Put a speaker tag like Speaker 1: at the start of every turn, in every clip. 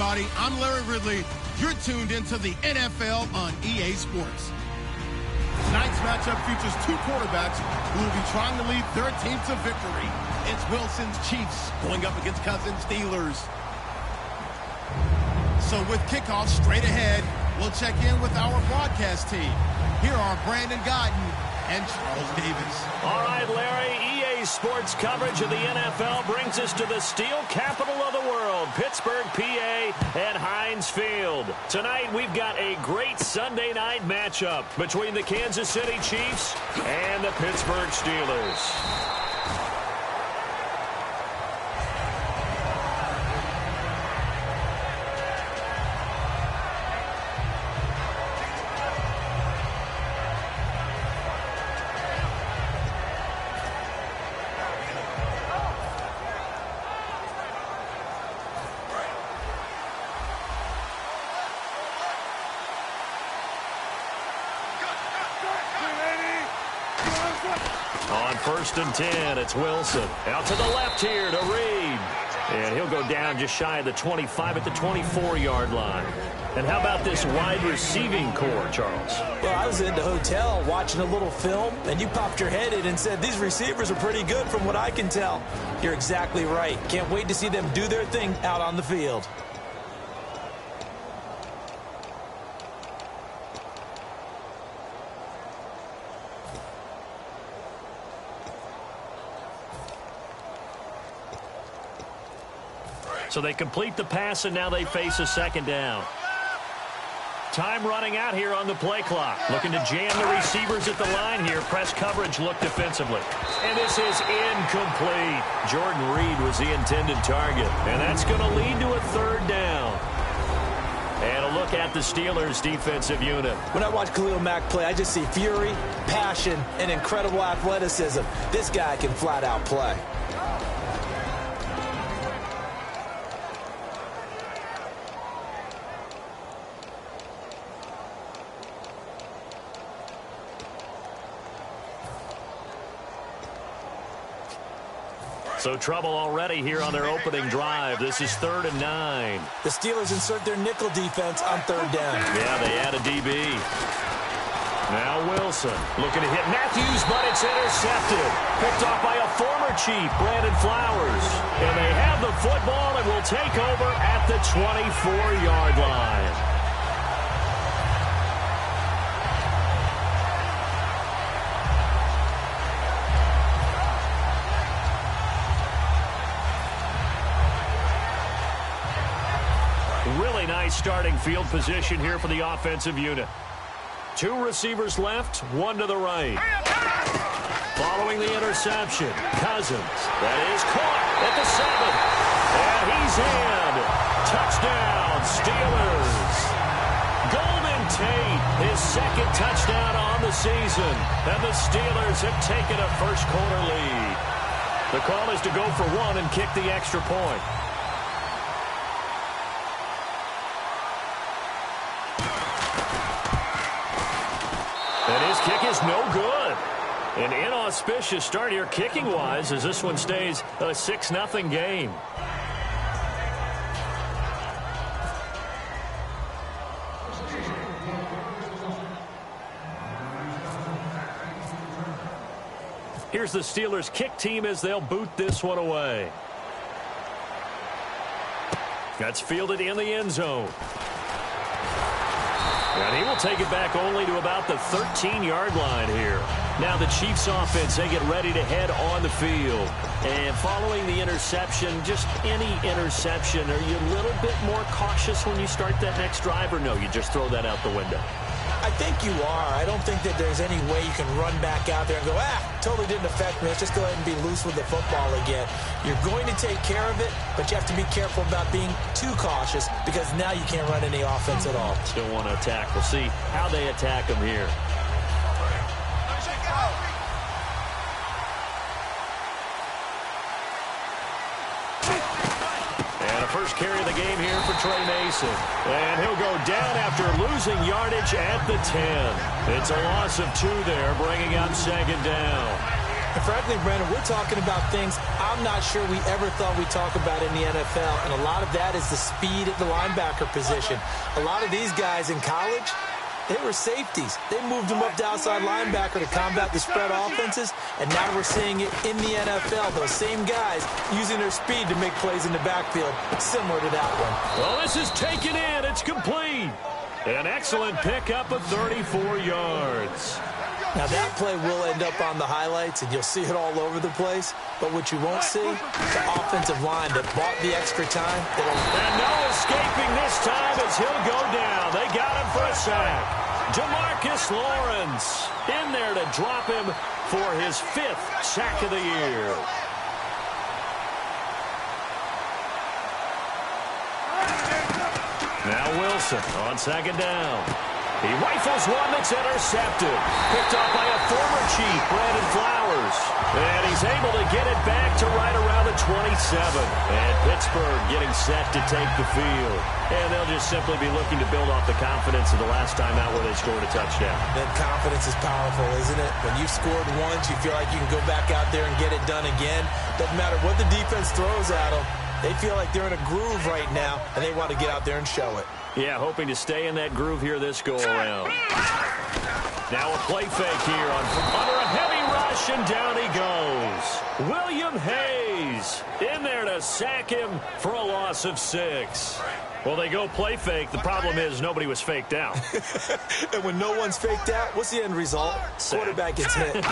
Speaker 1: everybody. I'm Larry Ridley. You're tuned into the NFL on EA Sports. Tonight's matchup features two quarterbacks who will be trying to lead their team to victory. It's Wilson's Chiefs going up against Cousins' Steelers. So with kickoff straight ahead, we'll check in with our broadcast team. Here are Brandon Guyton and Charles Davis.
Speaker 2: All right, Larry, EA Sports coverage of the NFL brings us to the steel capital of the world, Pittsburgh, PA, at Heinz Field. Tonight, we've got a great Sunday night matchup between the Kansas City Chiefs and the Pittsburgh Steelers. On 1st and 10, it's Wilson. Out to the left here to Reed. And he'll go down just shy of the 25 at the 24-yard line. And how about this wide receiving core, Charles?
Speaker 3: Well, I was in the hotel watching a little film, and you popped your head in and said, these receivers are pretty good from what I can tell. You're exactly right. Can't wait to see them do their thing out on the field.
Speaker 2: So they complete the pass, and now they face a second down. Time running out here on the play clock. Looking to jam the receivers at the line here. Press coverage look defensively. And this is incomplete. Jordan Reed was the intended target. And that's going to lead to a third down. And a look at the Steelers' defensive unit.
Speaker 3: When I watch Khalil Mack play, I just see fury, passion, and incredible athleticism. This guy can flat out play.
Speaker 2: So trouble already here on their opening drive. This is 3rd and 9.
Speaker 3: The Steelers insert their nickel defense on 3rd down.
Speaker 2: Yeah, they add a DB. Now Wilson looking to hit Matthews, but it's intercepted. Picked off by a former Chief, Brandon Flowers. And they have the football and will take over at the 24-yard line. Really nice starting field position here for the offensive unit. 2 receivers left, 1 to the right. Following the interception, Cousins. That is caught at the 7. And he's in. Touchdown, Steelers. Golden Tate, his 2nd touchdown on the season. And the Steelers have taken a first-quarter lead. The call is to go for 1 and kick the extra point. And his kick is no good. An inauspicious start here kicking-wise as this one stays a 6-0 game. Here's the Steelers' kick team as they'll boot this one away. That's fielded in the end zone. And he will take it back only to about the 13-yard line here. Now the Chiefs offense, they get ready to head on the field. And following the interception, just any interception, are you a little bit more cautious when you start that next drive, or no, you just throw that out the window?
Speaker 3: I think you are. I don't think that there's any way you can run back out there and go, totally didn't affect me. Let's just go ahead and be loose with the football again. You're going to take care of it, but you have to be careful about being too cautious because now you can't run any offense at all.
Speaker 2: Still want to attack. We'll see how they attack him here. First carry of the game here for Trey Mason. And he'll go down after losing yardage at the 10. It's a loss of 2 there, bringing up 2nd down.
Speaker 3: And frankly, Brandon, we're talking about things I'm not sure we ever thought we'd talk about in the NFL, and a lot of that is the speed at the linebacker position. A lot of these guys in college, they were safeties. They moved them up to outside linebacker to combat the spread offenses, and now we're seeing it in the NFL. Those same guys using their speed to make plays in the backfield, similar to that one.
Speaker 2: Well, this is taken in. It's complete. An excellent pickup of 34 yards.
Speaker 3: Now, that play will end up on the highlights, and you'll see it all over the place. But what you won't see, the offensive line that bought the extra time.
Speaker 2: And no escaping this time as he'll go down. They got him for a sack. Demarcus Lawrence in there to drop him for his 5th sack of the year. Now Wilson on 2nd down. He rifles one that's intercepted. Picked off by a former Chief, Brandon Flowers. And he's able to get it back to right around the 27. And Pittsburgh getting set to take the field. And they'll just simply be looking to build off the confidence of the last time out where they scored a touchdown.
Speaker 3: That confidence is powerful, isn't it? When you've scored once, you feel like you can go back out there and get it done again. Doesn't matter what the defense throws at them. They feel like they're in a groove right now, and they want to get out there and show it.
Speaker 2: Yeah, hoping to stay in that groove here this go-around. Now a play fake here under a heavy rush, and down he goes. William Hayes in there to sack him for a loss of 6. Well, they go play fake. The problem is nobody was faked out.
Speaker 3: And when no one's faked out, what's the end result? Quarterback gets hit.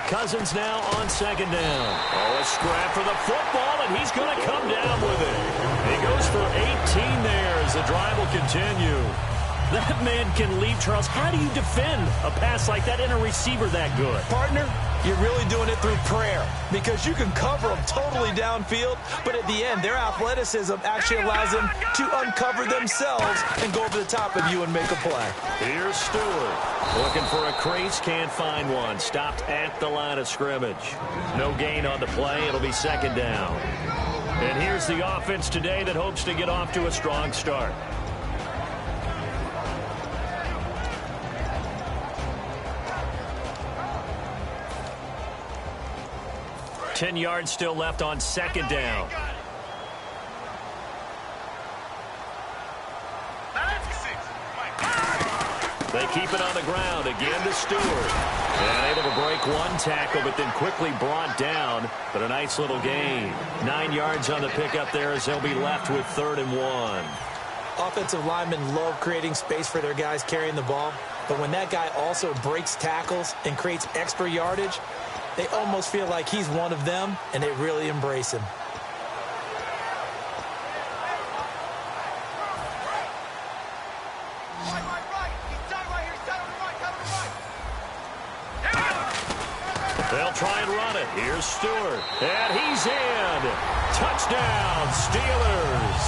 Speaker 2: Cousins now on 2nd down. Oh, a scrap for the football, and he's going to come down with it. He goes for 18 there as the drive will continue. That man can leave, Charles. How do you defend a pass like that and a receiver that good?
Speaker 3: Partner, you're really doing it through prayer, because you can cover them totally downfield, but at the end, their athleticism actually allows them to uncover themselves and go over the top of you and make a play.
Speaker 2: Here's Stewart. Looking for a crease, can't find one. Stopped at the line of scrimmage. No gain on the play. It'll be 2nd down. And here's the offense today that hopes to get off to a strong start. Ten yards still left on 2nd down. They keep it on the ground again to Stewart. And able to break one tackle, but then quickly brought down. But a nice little gain. 9 yards on the pickup there as they'll be left with 3rd and 1.
Speaker 3: Offensive linemen love creating space for their guys carrying the ball. But when that guy also breaks tackles and creates extra yardage, they almost feel like he's one of them, and they really embrace him.
Speaker 2: They'll try and run it. Here's Stewart. And he's in. Touchdown, Steelers.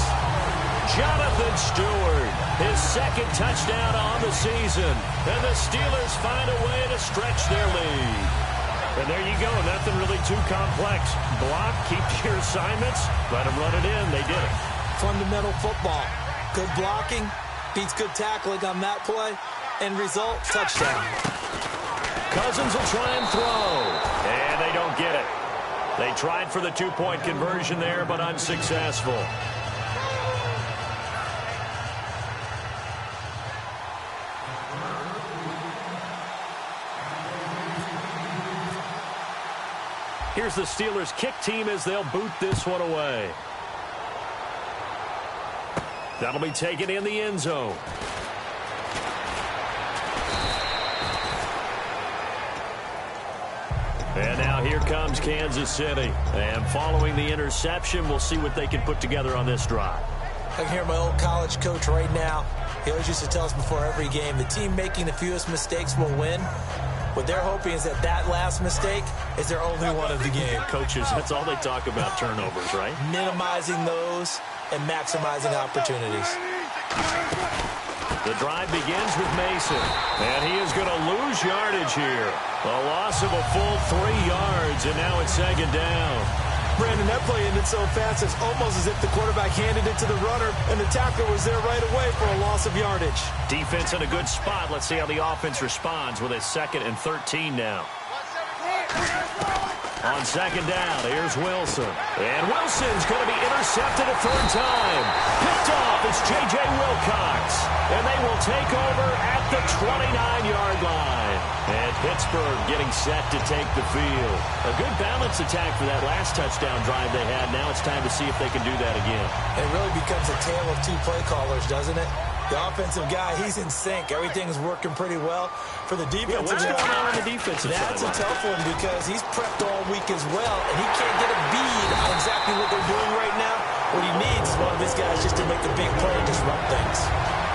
Speaker 2: Jonathan Stewart, his 2nd touchdown on the season. And the Steelers find a way to stretch their lead. And there you go. Nothing really too complex. Block, keep your assignments, let them run it in. They did it.
Speaker 3: Fundamental football. Good blocking beats good tackling on that play. End result, touchdown.
Speaker 2: Cousins will try and throw. And they don't get it. They tried for the 2-point conversion there, but unsuccessful. Here's the Steelers' kick team as they'll boot this one away. That'll be taken in the end zone. And now here comes Kansas City. And following the interception, we'll see what they can put together on this drive.
Speaker 3: I can hear my old college coach right now. He always used to tell us before every game, the team making the fewest mistakes will win. What they're hoping is that last mistake is their only one of the game.
Speaker 2: Coaches, that's all they talk about, turnovers, right?
Speaker 3: Minimizing those and maximizing opportunities.
Speaker 2: The drive begins with Mason, and he is going to lose yardage here. A loss of a full 3 yards, and now it's 2nd down.
Speaker 3: Brandon, that play ended so fast, it's almost as if the quarterback handed it to the runner, and the tackler was there right away for a loss of yardage.
Speaker 2: Defense in a good spot. Let's see how the offense responds with a 2nd and 13 now. On second down, here's Wilson. And Wilson's going to be intercepted a third time. Picked off is J.J. Wilcox. And they will take over at the 29-yard line. And Pittsburgh getting set to take the field. A good balance attack for that last touchdown drive they had. Now it's time to see if they can do that again.
Speaker 3: It really becomes a tale of two play callers, doesn't it? The offensive guy, he's in sync. Everything's working pretty well. For the defensive
Speaker 2: what's
Speaker 3: guy,
Speaker 2: going on the defensive
Speaker 3: that's
Speaker 2: side?
Speaker 3: a tough one because he's prepped all week as well, and he can't get a bead on exactly what they're doing right now. What he needs is one of his guys just to make a big play and disrupt things.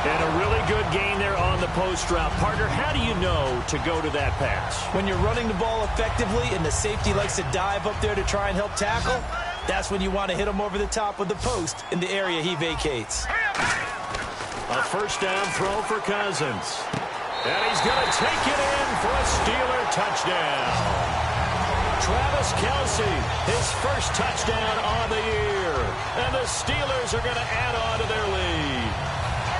Speaker 2: And a really good gain there on the post route. Partner, how do you know to go to that pass?
Speaker 3: When you're running the ball effectively and the safety likes to dive up there to try and help tackle, that's when you want to hit him over the top of the post in the area he vacates.
Speaker 2: A first down throw for Cousins. And he's going to take it in for a Steeler touchdown. Travis Kelce, his first touchdown on the year. And the Steelers are going to add on to their lead.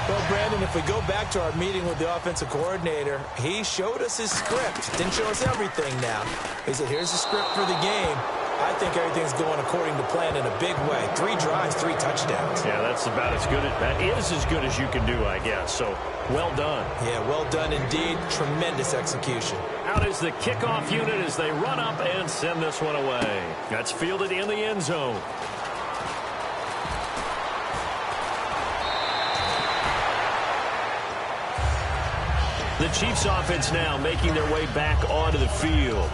Speaker 3: Well, Brandon, if we go back to our meeting with the offensive coordinator, he showed us his script. Didn't show us everything now. He said, here's the script for the game. I think everything's going according to plan in a big way. 3 drives, 3 touchdowns.
Speaker 2: Yeah, that's about as good. That is as good as you can do, I guess. So, well done.
Speaker 3: Yeah, well done indeed. Tremendous execution.
Speaker 2: Out is the kickoff unit as they run up and send this one away. That's fielded in the end zone. The Chiefs offense now making their way back onto the field.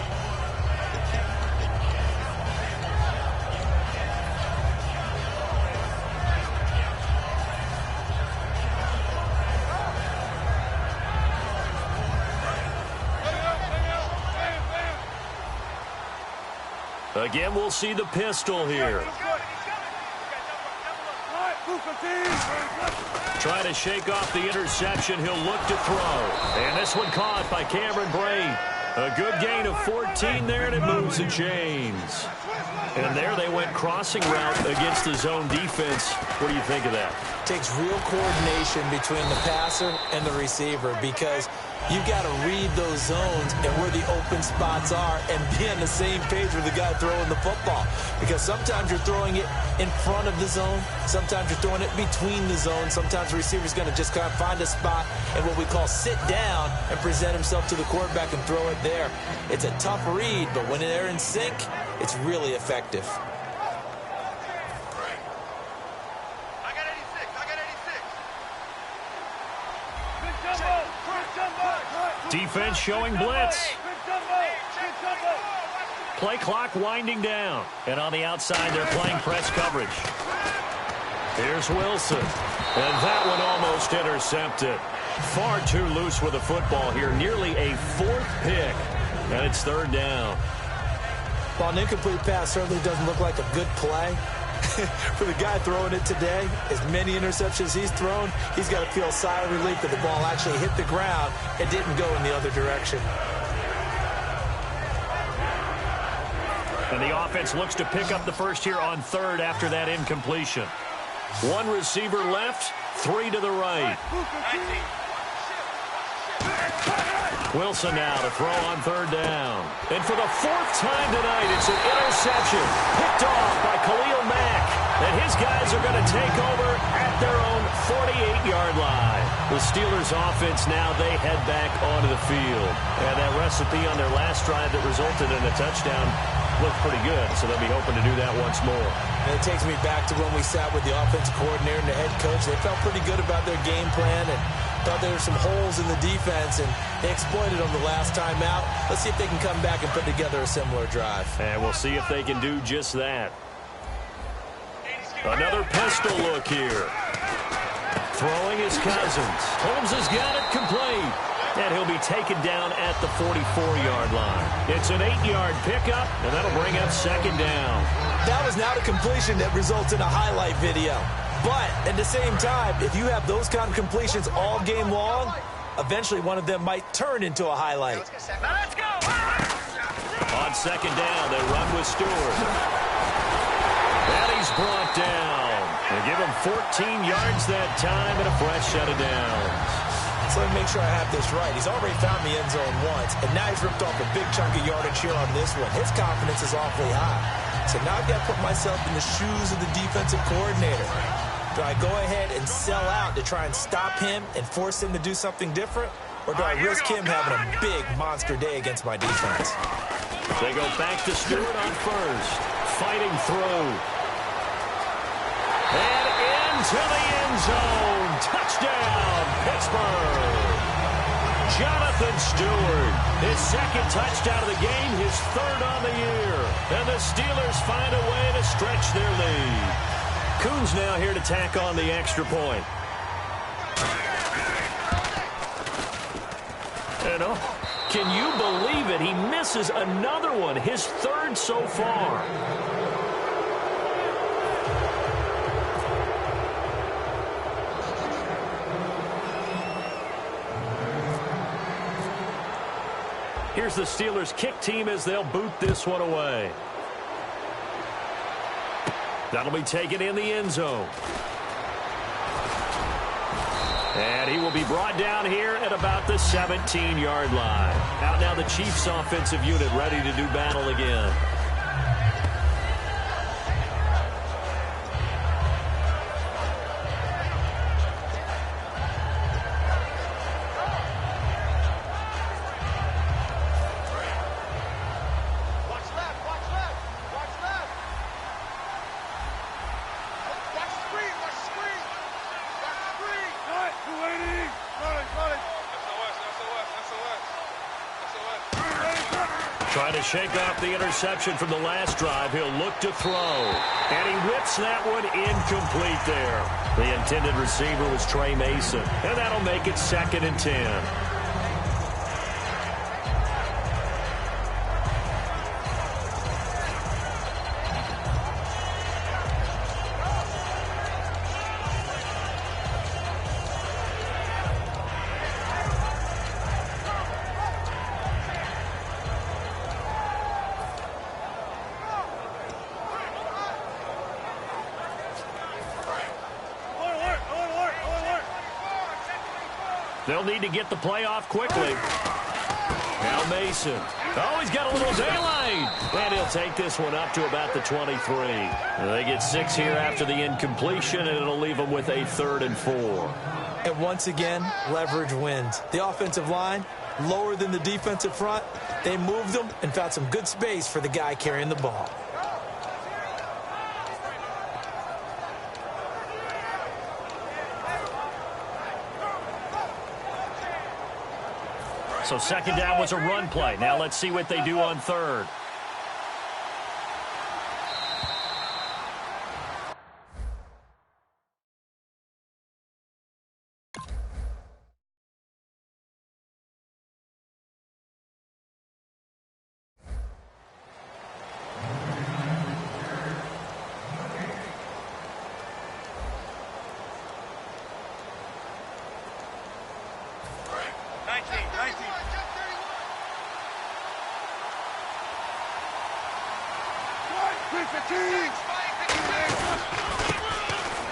Speaker 2: Again, we'll see the pistol here. Trying to shake off the interception. He'll look to throw. And this one caught by Cameron Brate. A good gain of 14 there, and it moves the chains. And there they went crossing route against the zone defense. What do you think of that?
Speaker 3: Takes real coordination between the passer and the receiver because you got to read those zones and where the open spots are and be on the same page with the guy throwing the football. Because sometimes you're throwing it in front of the zone. Sometimes you're throwing it between the zones. Sometimes the receiver's going to just kind of find a spot and what we call sit down and present himself to the quarterback and throw it there. It's a tough read, but when they're in sync, it's really effective.
Speaker 2: Defense showing blitz. Play clock winding down. And on the outside, they're playing press coverage. Here's Wilson. And that one almost intercepted. Far too loose with the football here. Nearly a 4th pick. And it's 3rd down.
Speaker 3: While an incomplete pass certainly doesn't look like a good play, for the guy throwing it today, as many interceptions he's thrown, he's got to feel a sigh of relief that the ball actually hit the ground and didn't go in the other direction.
Speaker 2: And the offense looks to pick up the first here on 3rd after that incompletion. 1 receiver left, 3 to the right. Wilson now to throw on 3rd down. And for the 4th time tonight, it's an interception. Picked off by Khalil Mack. And his guys are going to take over at their own 48-yard line. The Steelers offense now, they head back onto the field. And that recipe on their last drive that resulted in a touchdown looked pretty good, so they'll be hoping to do that once more.
Speaker 3: And it takes me back to when we sat with the offensive coordinator and the head coach. They felt pretty good about their game plan and thought there were some holes in the defense, and they exploited them the last time out. Let's see if they can come back and put together a similar drive.
Speaker 2: And we'll see if they can do just that. Another pistol look here. Throwing is Cousins. Holmes has got it complete. And he'll be taken down at the 44-yard line. It's an 8-yard pickup, and that'll bring up 2nd down.
Speaker 3: That was not a completion that results in a highlight video. But at the same time, if you have those kind of completions all game long, eventually one of them might turn into a highlight.
Speaker 2: Let's go! On 2nd down, they run with Stewart. And he's brought down. They give him 14 yards that time and a fresh set of downs.
Speaker 3: So let me make sure I have this right. He's already found the end zone once, and now he's ripped off a big chunk of yardage here on this one. His confidence is awfully high. So now I've got to put myself in the shoes of the defensive coordinator. Do I go ahead and sell out to try and stop him and force him to do something different? Or do I risk him having a big monster day against my defense?
Speaker 2: They go back to Stewart on first. Fighting through. And into the end zone. Touchdown, Pittsburgh. Jonathan Stewart, his second touchdown of the game, his third on the year. And the Steelers find a way to stretch their lead. Coons now here to tack on the extra point. And can you believe it? He misses another one, his third so far. Here's the Steelers' kick team as they'll boot this one away. That'll be taken in the end zone. And he will be brought down here at about the 17-yard line. Out now the Chiefs' offensive unit ready to do battle again. Trying to shake off the interception from the last drive. He'll look to throw. And he whips that one incomplete there. The intended receiver was Trey Mason. And that'll make it 2nd and 10. They'll need to get the play off quickly. Now Mason. Oh, he's got a little daylight. And he'll take this one up to about the 23. And they get 6 here after the incompletion, and it'll leave them with a 3rd and 4.
Speaker 3: And once again, leverage wins. The offensive line, lower than the defensive front. They moved them and found some good space for the guy carrying the ball.
Speaker 2: So 2nd down was a run play. Now let's see what they do on 3rd.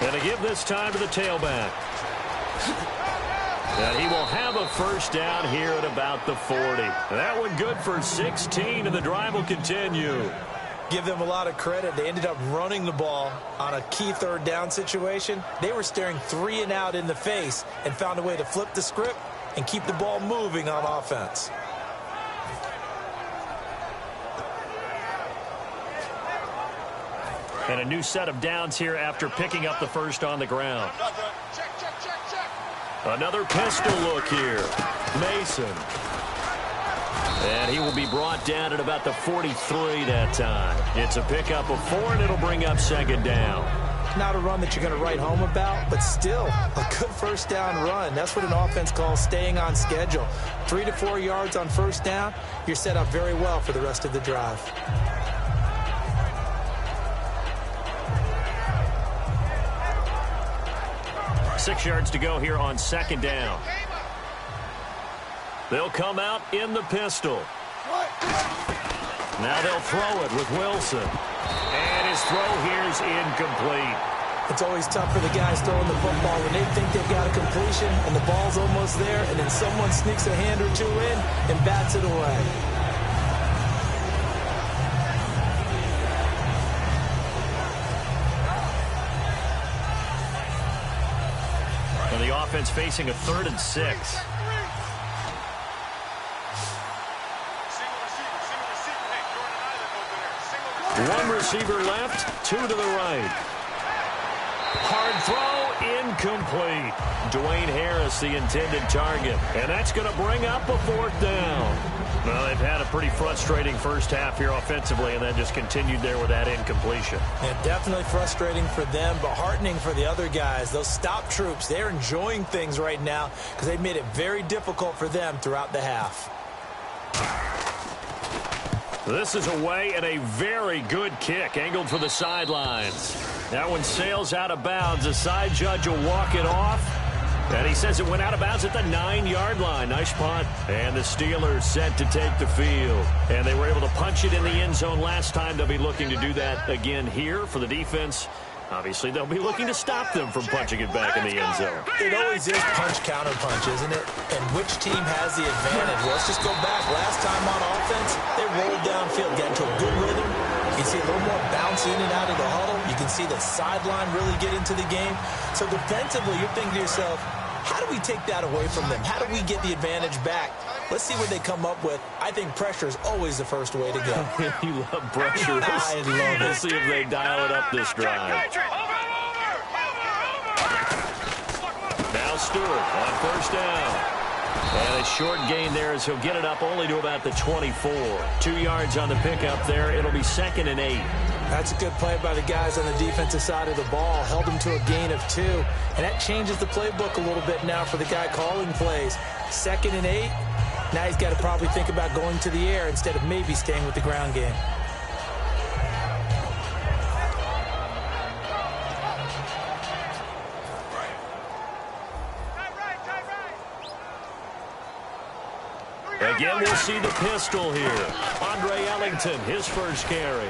Speaker 2: And to give this time to the tailback. And he will have a 1st down here at about the 40. That one good for 16, and the drive will continue.
Speaker 3: Give them a lot of credit. They ended up running the ball on a key 3rd down situation. They were staring 3 and out in the face and found a way to flip the script and keep the ball moving on offense.
Speaker 2: And a new set of downs here after picking up the 1st on the ground. Another pistol look here. Mason. And he will be brought down at about the 43 that time. It's a pickup of 4, and it'll bring up 2nd down.
Speaker 3: Not a run that you're going to write home about, but still a good 1st down run. That's what an offense calls staying on schedule. 3 to 4 yards on 1st down, you're set up very well for the rest of the drive.
Speaker 2: Six yards to go here on 2nd down. They'll come out in the pistol. Now they'll throw it with Wilson. And his throw here is incomplete.
Speaker 3: If It's always tough for the guys throwing the football when they think they've got a completion and the ball's almost there, and then someone sneaks a hand or two in and bats it away.
Speaker 2: And the offense facing a 3rd and 6. One receiver left, 2 to the right. Hard throw, incomplete. Dwayne Harris, the intended target. And that's going to bring up a 4th down. Well, they've had a pretty frustrating first half here offensively, and then just continued there with that incompletion.
Speaker 3: Yeah, definitely frustrating for them, but heartening for the other guys. Those stop troops, they're enjoying things right now because they've made it very difficult for them throughout the half.
Speaker 2: This is away and a very good kick, angled for the sidelines. That one sails out of bounds. The side judge will walk it off. And he says it went out of bounds at the 9-yard line. Nice punt. And the Steelers set to take the field. And they were able to punch it in the end zone last time. They'll be looking to do that again here for the defense. Obviously, they'll be looking to stop them from punching it back in the end zone.
Speaker 3: It always is punch-counter-punch, isn't it? And which team has the advantage? Well, let's just go back. Last time on offense, they rolled downfield, got into a good rhythm. You can see a little more bounce in and out of the huddle. You can see the sideline really get into the game. So defensively, you're thinking to yourself, how do we take that away from them? How do we get the advantage back? Let's see what they come up with. I think pressure is always the first way to go.
Speaker 2: You love pressure.
Speaker 3: I love it.
Speaker 2: Let's see if they dial it up this drive. Now Stewart on 1st down. And a short gain there as he'll get it up only to about the 24. 2 yards on the pickup there. It'll be 2nd and 8.
Speaker 3: That's a good play by the guys on the defensive side of the ball. Held them to a gain of 2. And that changes the playbook a little bit now for the guy calling plays. 2nd and 8. Now he's got to probably think about going to the air instead of maybe staying with the ground game.
Speaker 2: Again, we'll see the pistol here. Andre Ellington, his first carry.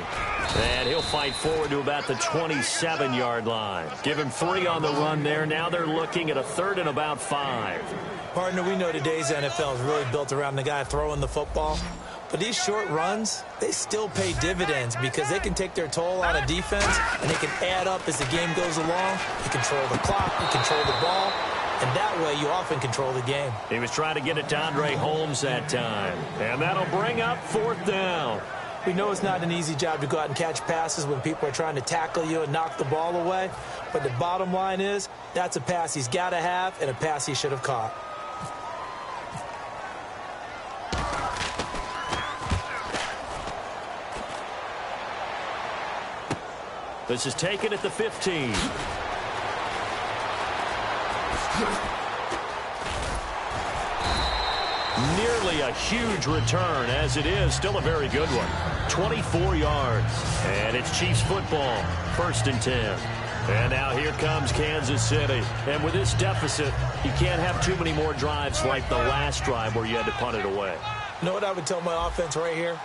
Speaker 2: And he'll fight forward to about the 27-yard line. Give him 3 on the run there. Now they're looking at a 3rd and about 5.
Speaker 3: Partner, we know today's NFL is really built around the guy throwing the football. But these short runs, they still pay dividends because they can take their toll on a defense and they can add up as the game goes along. You control the clock, you control the ball, and that way you often control the game.
Speaker 2: He was trying to get it to Andre Holmes that time. And that'll bring up 4th down.
Speaker 3: We know it's not an easy job to go out and catch passes when people are trying to tackle you and knock the ball away. But the bottom line is, that's a pass he's got to have and a pass he should have caught.
Speaker 2: This is taken at the 15. Nearly a huge return, as it is still a very good one. 24 yards, and it's Chiefs football, 1st and 10. And now here comes Kansas City. And with this deficit, you can't have too many more drives like the last drive where you had to punt it away.
Speaker 3: You know what I would tell my offense right here?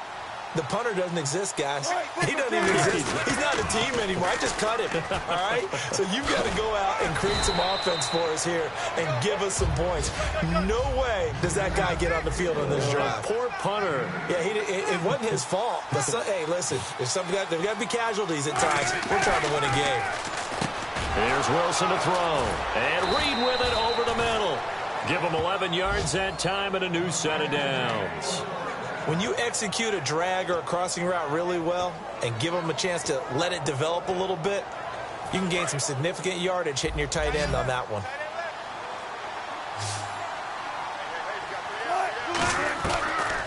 Speaker 3: The punter doesn't exist, guys. He doesn't even exist. He's not a team anymore. I just cut him, all right? So you've got to go out and create some offense for us here and give us some points. No way does that guy get on the field on this drive.
Speaker 2: Poor punter.
Speaker 3: Yeah, it wasn't his fault. But hey, listen, there's got to be casualties at times. We're trying to win a game.
Speaker 2: Here's Wilson to throw. And Reed with it over the middle. Give him 11 yards that time and a new set of downs.
Speaker 3: When you execute a drag or a crossing route really well and give them a chance to let it develop a little bit, you can gain some significant yardage hitting your tight end on that one.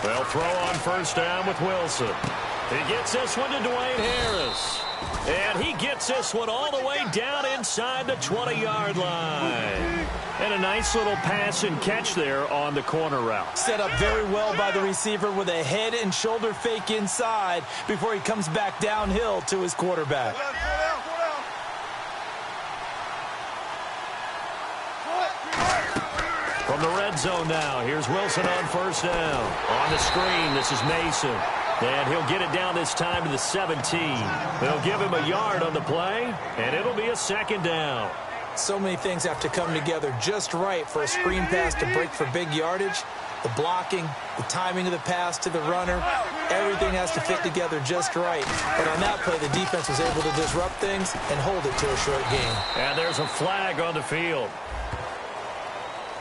Speaker 2: They'll throw on 1st down with Wilson. He gets this one to Dwayne Harris. And he gets this one all the way down inside the 20-yard line. And a nice little pass and catch there on the corner route.
Speaker 3: Set up very well by the receiver with a head and shoulder fake inside before he comes back downhill to his quarterback.
Speaker 2: From the red zone now, here's Wilson on 1st down. On the screen, this is Mason. And he'll get it down this time to the 17. They'll give him a yard on the play, and it'll be a second down.
Speaker 3: So many things have to come together just right for a screen pass to break for big yardage. The blocking, the timing of the pass to the runner, everything has to fit together just right. But on that play, the defense was able to disrupt things and hold it to a short gain.
Speaker 2: And there's a flag on the field.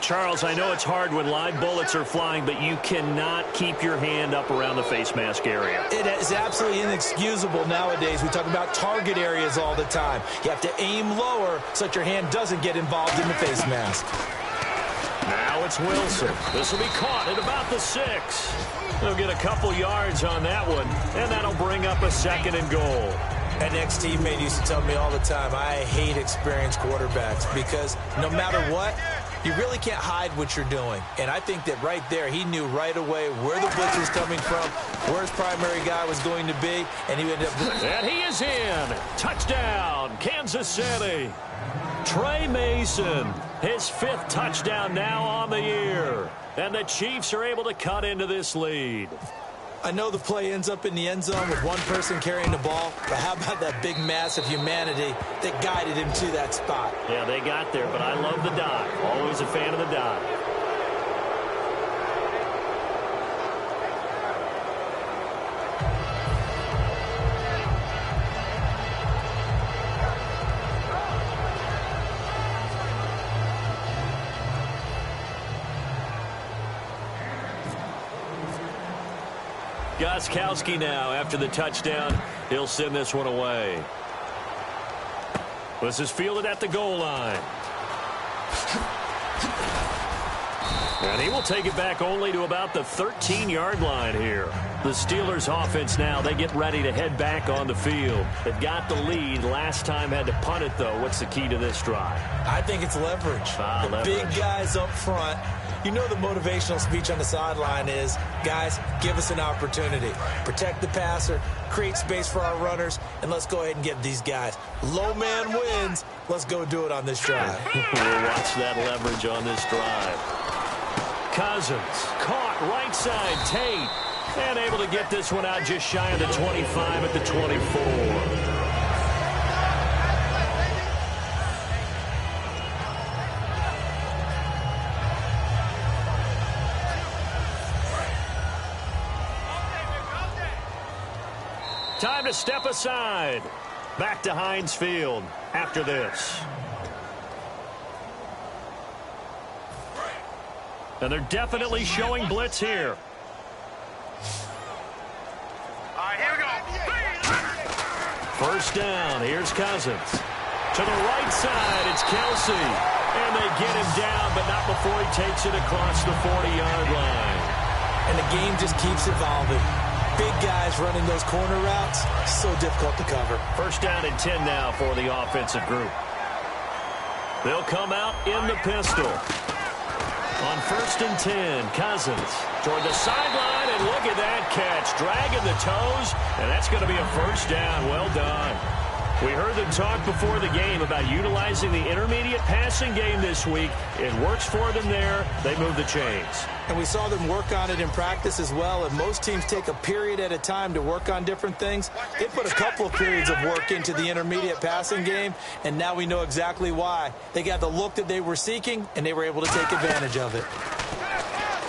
Speaker 2: Charles, I know it's hard when live bullets are flying, but you cannot keep your hand up around the face mask area.
Speaker 3: It is absolutely inexcusable nowadays. We talk about target areas all the time. You have to aim lower so that your hand doesn't get involved in the face mask.
Speaker 2: Now it's Wilson. This will be caught at about the 6. They'll get a couple yards on that one, and that'll bring up a 2nd and goal.
Speaker 3: An ex-teammate used to tell me all the time, I hate experienced quarterbacks because no matter what, you really can't hide what you're doing. And I think that right there, he knew right away where the blitz was coming from, where his primary guy was going to be, and he ended up...
Speaker 2: And he is in. Touchdown, Kansas City. Trey Mason, his 5th touchdown now on the year. And the Chiefs are able to cut into this lead.
Speaker 3: I know the play ends up in the end zone with one person carrying the ball, but how about that big mass of humanity that guided him to that spot?
Speaker 2: Yeah, they got there, but I love the dive. Always a fan of the dive. Gostkowski now after the touchdown. He'll send this one away. This is fielded at the goal line. And he will take it back only to about the 13-yard line here. The Steelers offense now, they get ready to head back on the field. They've got the lead. Last time had to punt it, though. What's the key to this drive?
Speaker 3: I think it's leverage.
Speaker 2: Leverage.
Speaker 3: Big guys up front. You know the motivational speech on the sideline is, guys, give us an opportunity. Protect the passer, create space for our runners, and let's go ahead and get these guys. Low man wins. Let's go do it on this drive.
Speaker 2: We'll watch that leverage on this drive. Cousins caught right side. Tate. And able to get this one out just shy of the 25 at the 24. Time to step aside. Back to Heinz Field after this. And they're definitely showing blitz here.
Speaker 4: All right, here we go.
Speaker 2: First down. Here's Cousins. To the right side, it's Kelsey. And they get him down, but not before he takes it across the 40-yard line.
Speaker 3: And the game just keeps evolving. Big guys running those corner routes, so difficult to cover.
Speaker 2: First down and 10 now for the offensive group. They'll come out in the pistol. On first and 10, Cousins toward the sideline, and look at that catch. Dragging the toes, and that's going to be a first down. Well done. We heard them talk before the game about utilizing the intermediate passing game this week. It works for them there. They move the chains.
Speaker 3: And we saw them work on it in practice as well, and most teams take a period at a time to work on different things. They put a couple of periods of work into the intermediate passing game, and now we know exactly why. They got the look that they were seeking, and they were able to take advantage of it.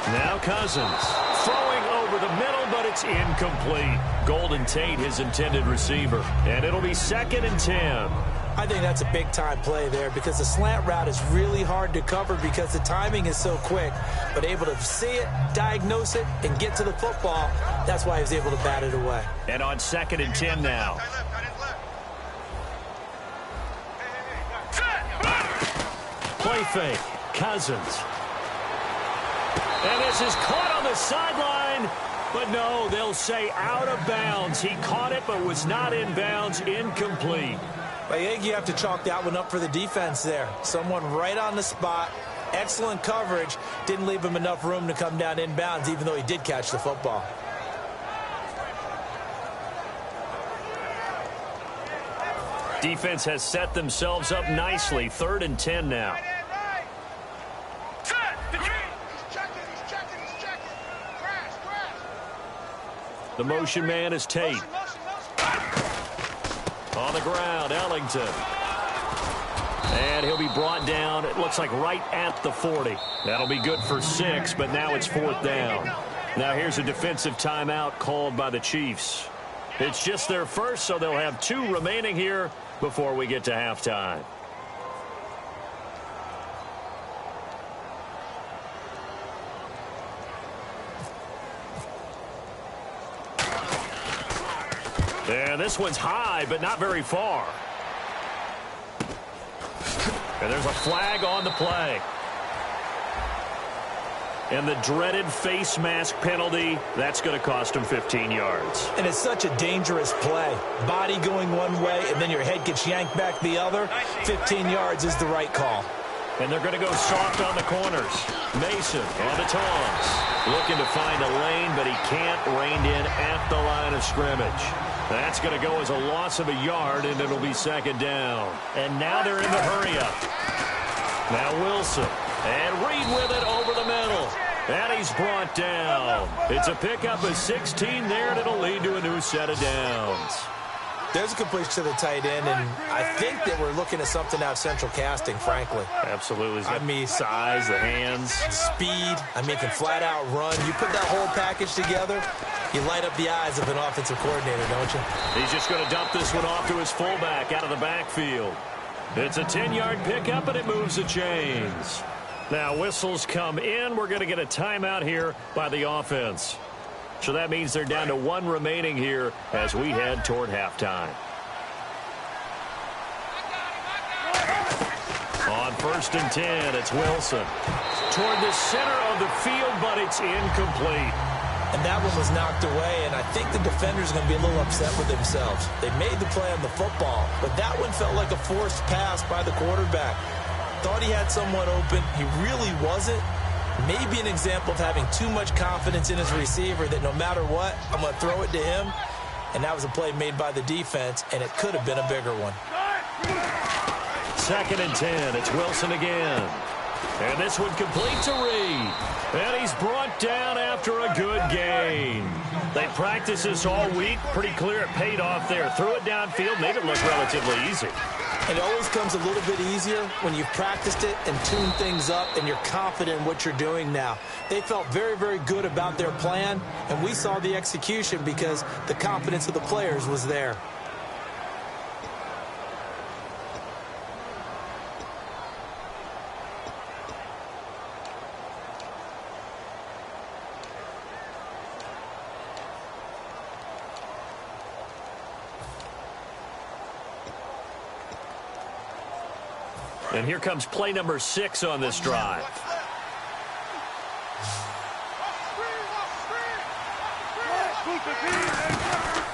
Speaker 2: Now Cousins throwing over the middle, but it's incomplete. Golden Tate, his intended receiver, and it'll be 2nd and 10.
Speaker 3: I think that's a big-time play there because the slant route is really hard to cover because the timing is so quick. But able to see it, diagnose it, and get to the football, that's why he was able to bat it away.
Speaker 2: And on 2nd and 10 now. Play fake. Cousins. And this is caught on the sideline. But no, they'll say out of bounds. He caught it but was not in bounds. Incomplete.
Speaker 3: I think you have to chalk that one up for the defense there. Someone right on the spot. Excellent coverage. Didn't leave him enough room to come down inbounds, even though he did catch the football.
Speaker 2: Defense has set themselves up nicely. 3rd and 10 now. The motion man is Tate. On the ground, Ellington. And he'll be brought down, it looks like right at the 40. That'll be good for 6, but now it's 4th down. Now here's a defensive timeout called by the Chiefs. It's just their first, so they'll have 2 remaining here before we get to halftime. And this one's high, but not very far. And there's a flag on the play. And the dreaded face mask penalty, that's going to cost him 15 yards.
Speaker 3: And it's such a dangerous play. Body going one way, and then your head gets yanked back the other. 15 yards is the right call.
Speaker 2: And they're going to go soft on the corners. Mason on the tongs. Looking to find a lane, but he can't. Reined in at the line of scrimmage. That's going to go as a loss of a yard, and it'll be 2nd down. And now they're in the hurry-up. Now Wilson. And Reed with it over the middle. And he's brought down. It's a pickup of 16 there, and it'll lead to a new set of downs.
Speaker 3: There's a completion to the tight end, and I think that we're looking at something out of central casting, frankly.
Speaker 2: Absolutely.
Speaker 3: I mean,
Speaker 2: size, the hands.
Speaker 3: Speed. I mean, can flat out run. You put that whole package together, you light up the eyes of an offensive coordinator, don't you?
Speaker 2: He's just going to dump this one off to his fullback out of the backfield. It's a 10-yard pickup, and it moves the chains. Now, whistles come in. We're going to get a timeout here by the offense. So that means they're down to 1 remaining here as we head toward halftime. On 1st and 10, it's Wilson. Toward the center of the field, but it's incomplete.
Speaker 3: And that one was knocked away, and I think the defender's going to be a little upset with themselves. They made the play on the football, but that one felt like a forced pass by the quarterback. Thought he had someone open. He really wasn't. Maybe an example of having too much confidence in his receiver that no matter what, I'm going to throw it to him. And that was a play made by the defense, and it could have been a bigger one.
Speaker 2: 2nd and 10. It's Wilson again. And this one complete to Reed. And he's brought down after a good gain. They practiced this all week. Pretty clear it paid off there. Threw it downfield, made it look relatively easy.
Speaker 3: It always comes a little bit easier when you've practiced it and tuned things up and you're confident in what you're doing now. They felt very, very good about their plan, and we saw the execution because the confidence of the players was there.
Speaker 2: And here comes play number 6 on this drive.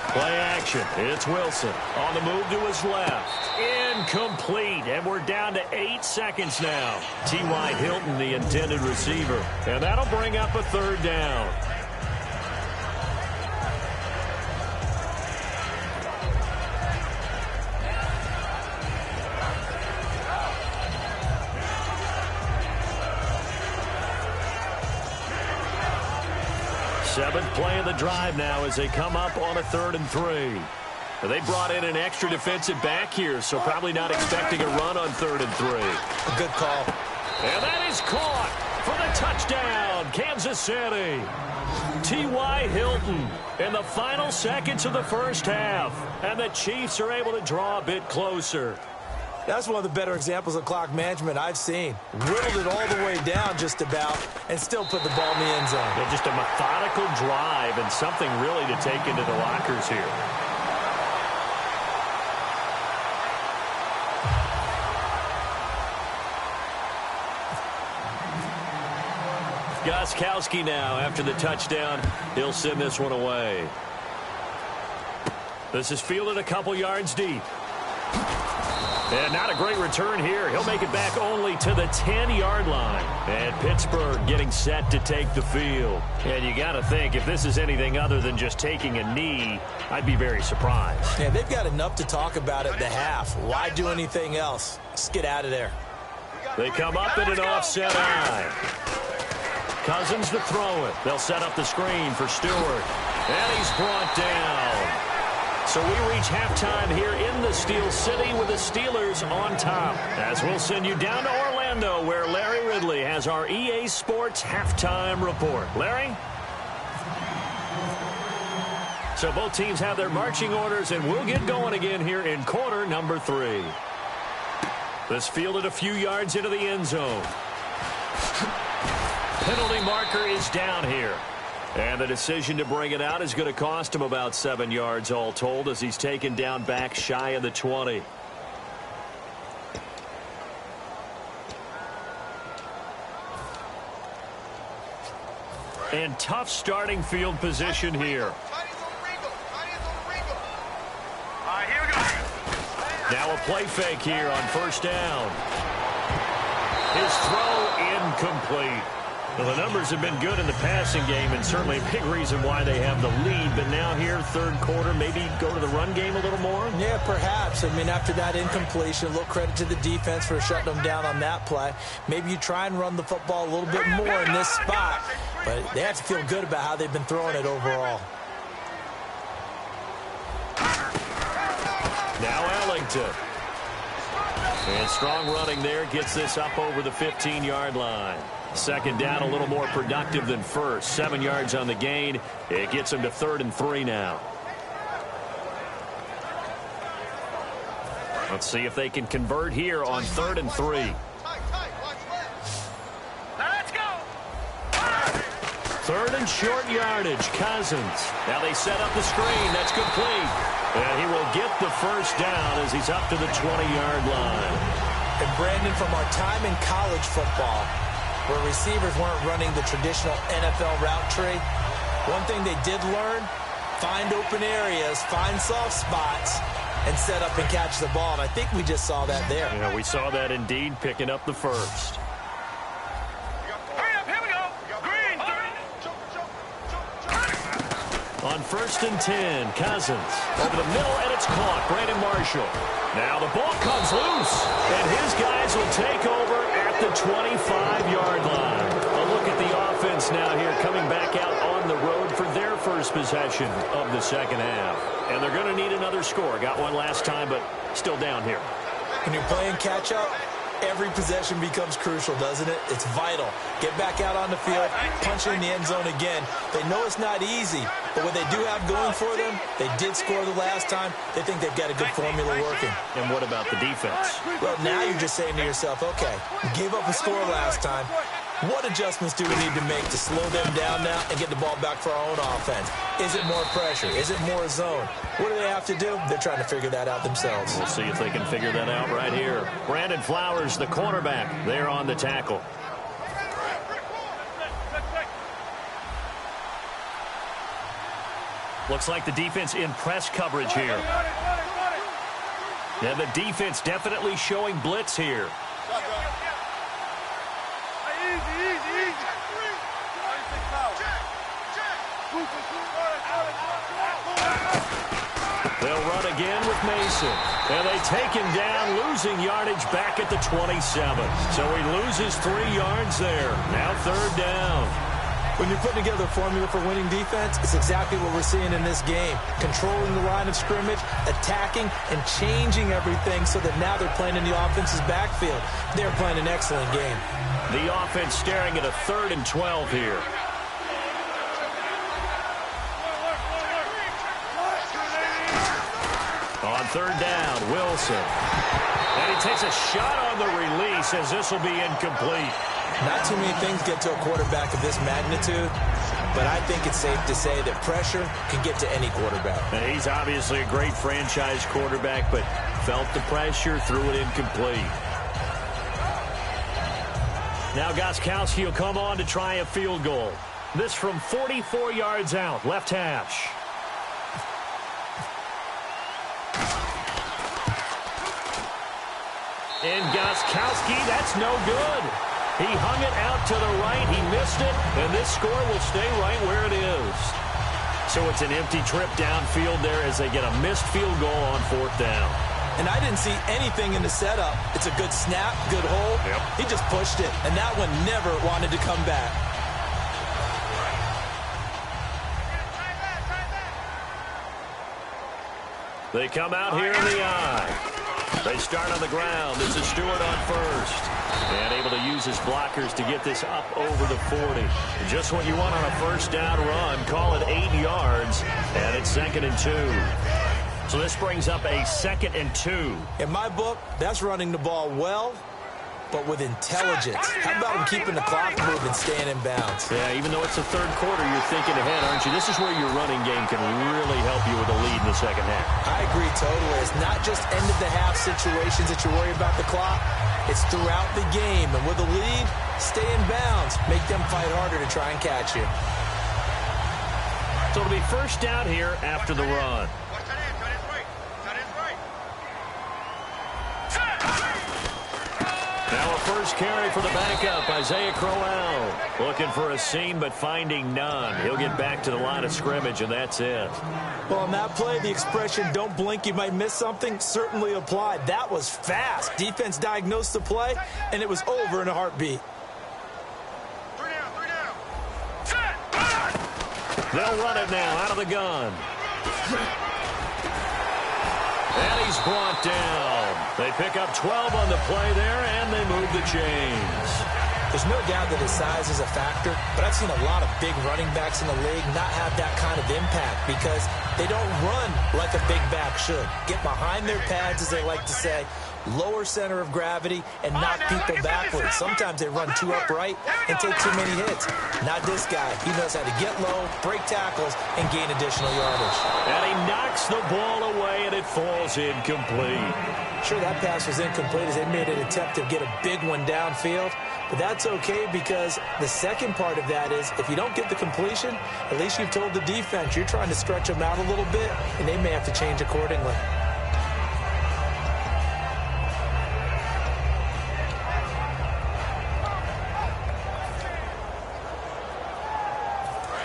Speaker 2: Play action. It's Wilson on the move to his left. Incomplete. And we're down to 8 seconds now. T.Y. Hilton, the intended receiver. And that'll bring up a 3rd down. Seventh play of the drive now as they come up on a 3rd and 3. They brought in an extra defensive back here, so probably not expecting a run on 3rd and 3.
Speaker 3: A good call.
Speaker 2: And that is caught for the touchdown, Kansas City. T.Y. Hilton in the final seconds of the first half. And the Chiefs are able to draw a bit closer.
Speaker 3: That's one of the better examples of clock management I've seen. Whittled it all the way down just about and still put the ball in the end zone.
Speaker 2: Yeah, just a methodical drive and something really to take into the lockers here. Gostkowski now after the touchdown. He'll send this one away. This is fielded a couple yards deep. And not a great return here. He'll make it back only to the 10-yard line. And Pittsburgh getting set to take the field. And you got to think, if this is anything other than just taking a knee, I'd be very surprised.
Speaker 3: Yeah, they've got enough to talk about at the half. Why do anything else? Let's get out of there.
Speaker 2: They come up in an offset eye. Cousins to throw it. They'll set up the screen for Stewart. And he's brought down. So we reach halftime here in the Steel City with the Steelers on top. As we'll send you down to Orlando, where Larry Ridley has our EA Sports halftime report. Larry? So both teams have their marching orders, and we'll get going again here in quarter number 3. This fielded a few yards into the end zone. Penalty marker is down here. And the decision to bring it out is going to cost him about 7 yards all told, as he's taken down back shy of the 20. And tough starting field position here.
Speaker 4: Here we go.
Speaker 2: Now a play fake here on first down. His throw incomplete. Well, the numbers have been good in the passing game, and certainly a big reason why they have the lead. But now here, third quarter, maybe go to the run game a little more?
Speaker 3: Yeah, perhaps. I mean, after that incompletion, a little credit to the defense for shutting them down on that play. Maybe you try and run the football a little bit more in this spot, but they have to feel good about how they've been throwing it overall.
Speaker 2: Now Ellington. And strong running there gets this up over the 15-yard line. Second down, a little more productive than first. 7 yards on the gain. It gets him to 3rd and 3 now. Let's see if they can convert here on 3rd and 3.
Speaker 4: Let's go.
Speaker 2: 3rd and short yardage. Cousins. Now they set up the screen. That's complete. And he will get the first down as he's up to the 20-yard line.
Speaker 3: And Brandon, from our time in college football, where receivers weren't running the traditional NFL route tree, one thing they did learn, find open areas, find soft spots, and set up and catch the ball. And I think we just saw that there.
Speaker 2: Yeah, we saw that indeed, picking up the first.
Speaker 4: Hurry up, here we go. Green.
Speaker 2: On 1st and 10, Cousins. Over the middle, and it's caught. Brandon Marshall. Now the ball comes loose, and his guys will take over at the 25-yard line. A look at the offense now here, coming back out on the road for their first possession of the second half. And they're going to need another score. Got one last time, but still down here.
Speaker 3: When you're playing catch-up, every possession becomes crucial, doesn't it? It's vital. Get back out on the field, punch it in the end zone again. They know it's not easy, but what they do have going for them, they did score the last time. They think they've got a good formula working.
Speaker 2: And what about the defense?
Speaker 3: Well, now you're just saying to yourself, okay, we gave up a score last time. What adjustments do we need to make to slow them down now and get the ball back for our own offense? Is it more pressure? Is it more zone? What do they have to do? They're trying to figure that out themselves.
Speaker 2: We'll see if they can figure that out right here. Brandon Flowers, the cornerback, there on the tackle. Looks like the defense in press coverage here. And the defense definitely showing blitz here. They'll run again with Mason. And they take him down, losing yardage back at the 27. So he loses 3 yards there. Now 3rd down.
Speaker 3: When you're putting together a formula for winning defense, it's exactly what we're seeing in this game. Controlling the line of scrimmage, attacking, and changing everything so that now they're playing in the offense's backfield. They're playing an excellent game.
Speaker 2: The offense staring at a 3rd and 12 here. On 3rd down, Wilson. And he takes a shot on the release as this will be incomplete.
Speaker 3: Not too many things get to a quarterback of this magnitude, but I think it's safe to say that pressure can get to any quarterback.
Speaker 2: And he's obviously a great franchise quarterback, but felt the pressure, threw it incomplete. Now Gostkowski will come on to try a field goal. This from 44 yards out, left hash. And Gostkowski, that's no good. He hung it out to the right. He missed it, and this score will stay right where it is. So it's an empty trip downfield there as they get a missed field goal on 4th down.
Speaker 3: And I didn't see anything in the setup. It's a good snap, good hold.
Speaker 2: Yep.
Speaker 3: He just pushed it, and that one never wanted to come back.
Speaker 2: They come out here in the I. They start on the ground. This is Stewart on first. And able to use his blockers to get this up over the 40. Just what you want on a first down run. Call it 8 yards. And it's 2nd and 2. So this brings up a 2nd and 2.
Speaker 3: In my book, that's running the ball well, but with intelligence. How about him keeping the clock moving, staying in bounds?
Speaker 2: Yeah, even though it's the third quarter, you're thinking ahead, aren't you? This is where your running game can really help you with a lead in the second half.
Speaker 3: I agree totally. It's not just end-of-the-half situations that you worry about the clock. It's throughout the game. And with a lead, stay in bounds. Make them fight harder to try and catch you.
Speaker 2: So it'll be first down here after the run. Now a first carry for the backup, Isaiah Crowell. Looking for a seam, but finding none. He'll get back to the line of scrimmage, and that's it.
Speaker 3: Well, on that play, the expression, don't blink, you might miss something, certainly applied. That was fast. Defense diagnosed the play, and it was over in a heartbeat.
Speaker 2: They'll run it now out of the gun. And he's brought down. They pick up 12 on the play there, and they move the chains.
Speaker 3: There's no doubt that his size is a factor, but I've seen a lot of big running backs in the league not have that kind of impact because they don't run like a big back should. Get behind their pads, as they like to say, lower center of gravity, and knock people backwards. Sometimes they run too upright and take too many hits. Not this guy. He knows how to get low, break tackles, and gain additional yardage.
Speaker 2: And he knocks the ball away, and it falls incomplete.
Speaker 3: Sure, that pass was incomplete as they made an attempt to get a big one downfield. But that's okay because the second part of that is if you don't get the completion, at least you've told the defense you're trying to stretch them out a little bit, and they may have to change accordingly.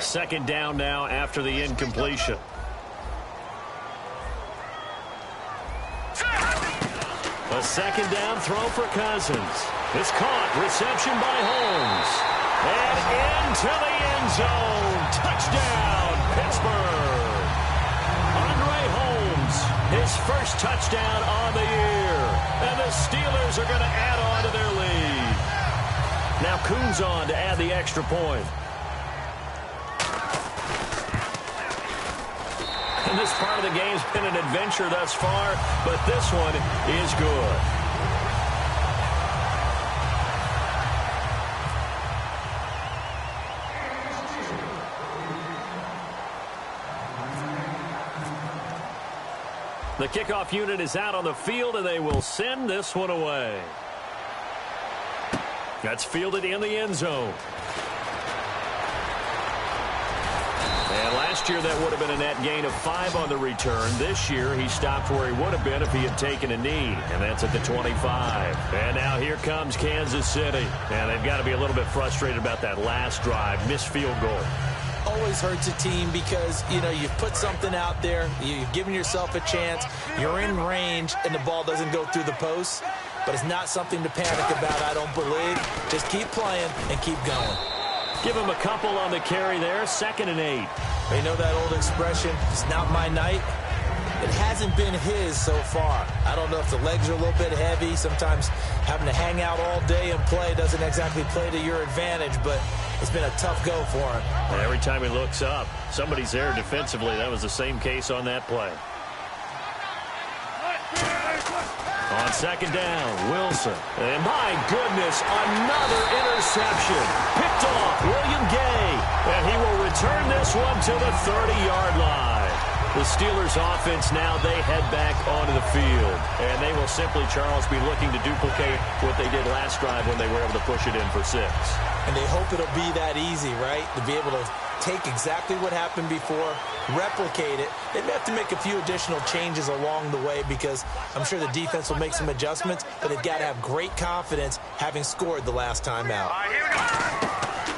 Speaker 2: Second down now after the incompletion. A second down throw for Cousins. It's caught. Reception by Holmes. And into the end zone. Touchdown, Pittsburgh. Andre Holmes, his first touchdown on the year. And the Steelers are going to add on to their lead. Now Coons on to add the extra point. And this part of the game's been an adventure thus far, but this one is good. The kickoff unit is out on the field, and they will send this one away. That's fielded in the end zone. And last year, that would have been a net gain of 5 on the return. This year, he stopped where he would have been if he had taken a knee, and that's at the 25. And now here comes Kansas City. And they've got to be a little bit frustrated about that last drive, missed field goal.
Speaker 3: Always hurts a team because, you know, you've put something out there, you've given yourself a chance, you're in range, and the ball doesn't go through the post. But it's not something to panic about, I don't believe. Just keep playing and keep going.
Speaker 2: Give him a couple on the carry there, 2nd and 8.
Speaker 3: You know that old expression, it's not my night? It hasn't been his so far. I don't know if the legs are a little bit heavy. Sometimes having to hang out all day and play doesn't exactly play to your advantage, but it's been a tough go for him.
Speaker 2: And every time he looks up, somebody's there defensively. That was the same case on that play. On second down, Wilson. And my goodness, another interception. Picked off William Gay. And he will return this one to the 30-yard line. The Steelers offense now, they head back onto the field. And they will simply, Charles, be looking to duplicate what they did last drive when they were able to push it in for 6.
Speaker 3: And they hope it'll be that easy, right? To be able to take exactly what happened before, replicate it. They may have to make a few additional changes along the way because I'm sure the defense will make some adjustments, but they've got to have great confidence having scored the last time out.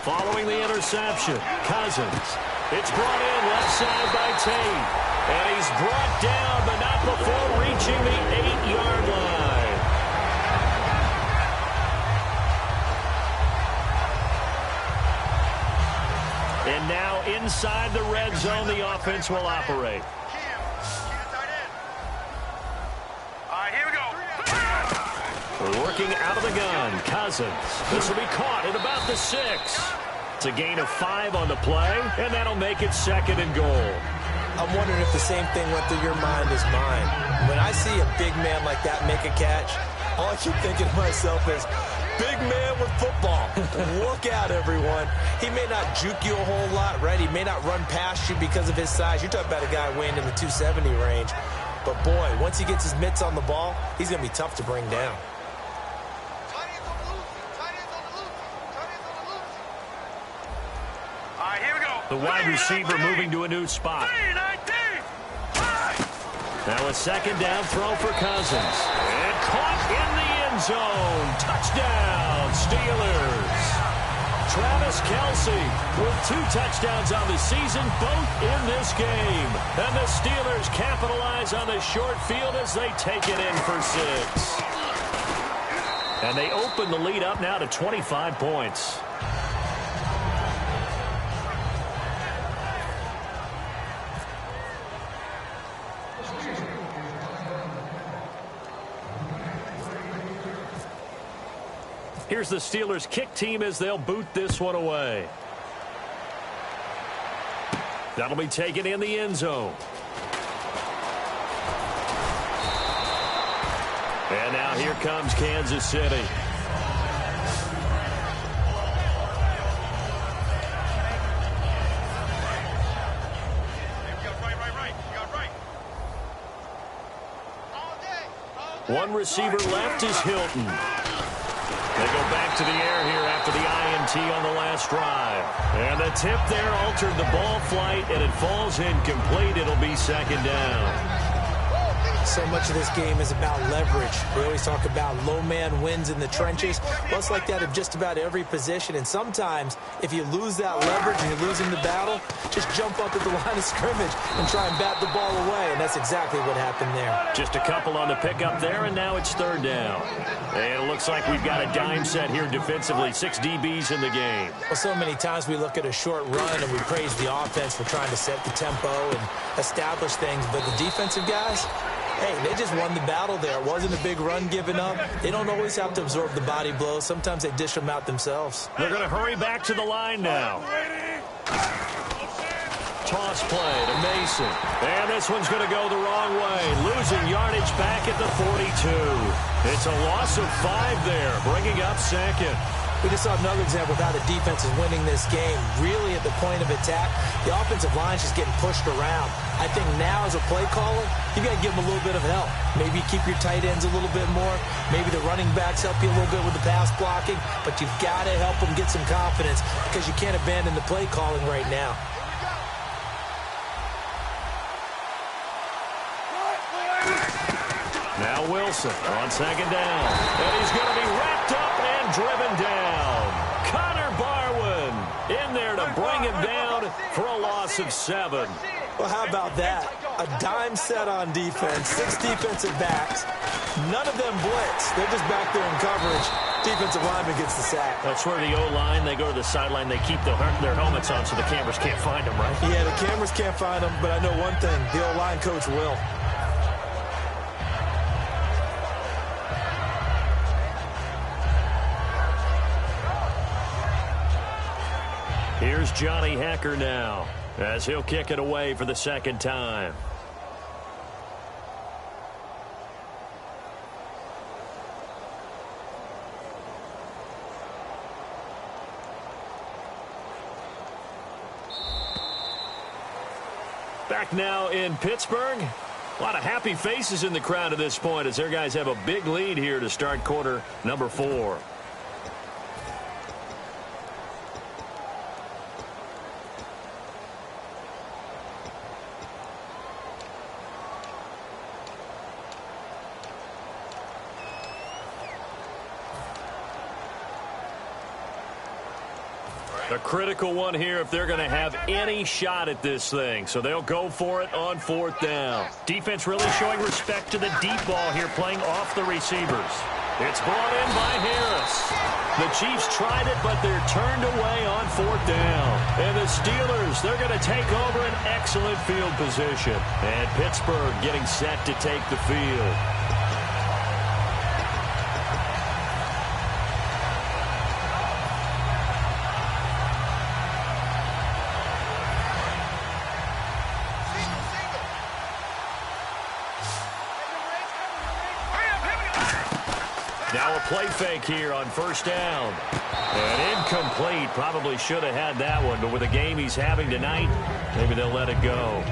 Speaker 2: Following the interception, Cousins. It's brought in left side by Tate. And he's brought down, but not before reaching the 8-yard line. And now inside the red zone, the offense will operate. Working out of the gun, Cousins. This will be caught at about the 6. It's a gain of 5 on the play, and that'll make it 2nd and goal.
Speaker 3: I'm wondering if the same thing went through your mind as mine. When I see a big man like that make a catch, all I keep thinking to myself is, big man with football. Look out, everyone. He may not juke you a whole lot, right? He may not run past you because of his size. You're talking about a guy weighing in the 270 range. But, boy, once he gets his mitts on the ball, he's going to be tough to bring down.
Speaker 4: All right, here we go.
Speaker 2: The wide receiver moving to a new spot. Now a 2nd down throw for Cousins. And caught in the end zone. Touchdown, Steelers. Travis Kelce with 2 touchdowns on the season, both in this game. And the Steelers capitalize on the short field as they take it in for 6. And they open the lead up now to 25 points. Here's the Steelers kick team as they'll boot this one away. That'll be taken in the end zone. And now here comes Kansas City. One receiver left is Hilton. They go back to the air here after the INT on the last drive. And the tip there altered the ball flight, and it falls incomplete. It'll be 2nd down.
Speaker 3: So much of this game is about leverage. We always talk about low man wins in the trenches. Well, it's like that of just about every position. And sometimes, if you lose that leverage and you're losing the battle, just jump up at the line of scrimmage and try and bat the ball away. And that's exactly what happened there.
Speaker 2: Just a couple on the pickup there, and now it's 3rd down. And it looks like we've got a dime set here defensively. 6 DBs in the game.
Speaker 3: Well, so many times we look at a short run and we praise the offense for trying to set the tempo and establish things. But the defensive guys, hey, they just won the battle there. It wasn't a big run given up. They don't always have to absorb the body blows. Sometimes they dish them out themselves.
Speaker 2: They're going to hurry back to the line now. Toss play to Mason. And this one's going to go the wrong way. Losing yardage back at the 42. It's a loss of 5 there, bringing up 2nd.
Speaker 3: We just saw another example of how the defense is winning this game. Really at the point of attack, the offensive line is just getting pushed around. I think now as a play caller, you got to give them a little bit of help. Maybe keep your tight ends a little bit more. Maybe the running backs help you a little bit with the pass blocking. But you've got to help them get some confidence because you can't abandon the play calling right now.
Speaker 2: Now Wilson on 2nd down. And he's going to be wrapped up and driven down. Connor Barwin in there to bring him down for a loss of 7.
Speaker 3: Well, how about that? A dime set on defense, 6 defensive backs. None of them blitz. They're just back there in coverage. Defensive lineman gets the sack.
Speaker 2: That's where the O-line, they go to the sideline, they keep their helmets on so the cameras can't find them, right?
Speaker 3: Yeah, the cameras can't find them, but I know one thing. The O-line coach will.
Speaker 2: Here's Johnny Hecker now as he'll kick it away for the 2nd time. Back now in Pittsburgh. A lot of happy faces in the crowd at this point as their guys have a big lead here to start quarter number 4. A critical one here if they're going to have any shot at this thing. So they'll go for it on 4th down. Defense really showing respect to the deep ball here, playing off the receivers. It's brought in by Harris. The Chiefs tried it, but they're turned away on 4th down. And the Steelers, they're going to take over an excellent field position. And Pittsburgh getting set to take the field. Now a play fake here on first down. And incomplete. Probably should have had that one, but with the game he's having tonight, maybe they'll let it go.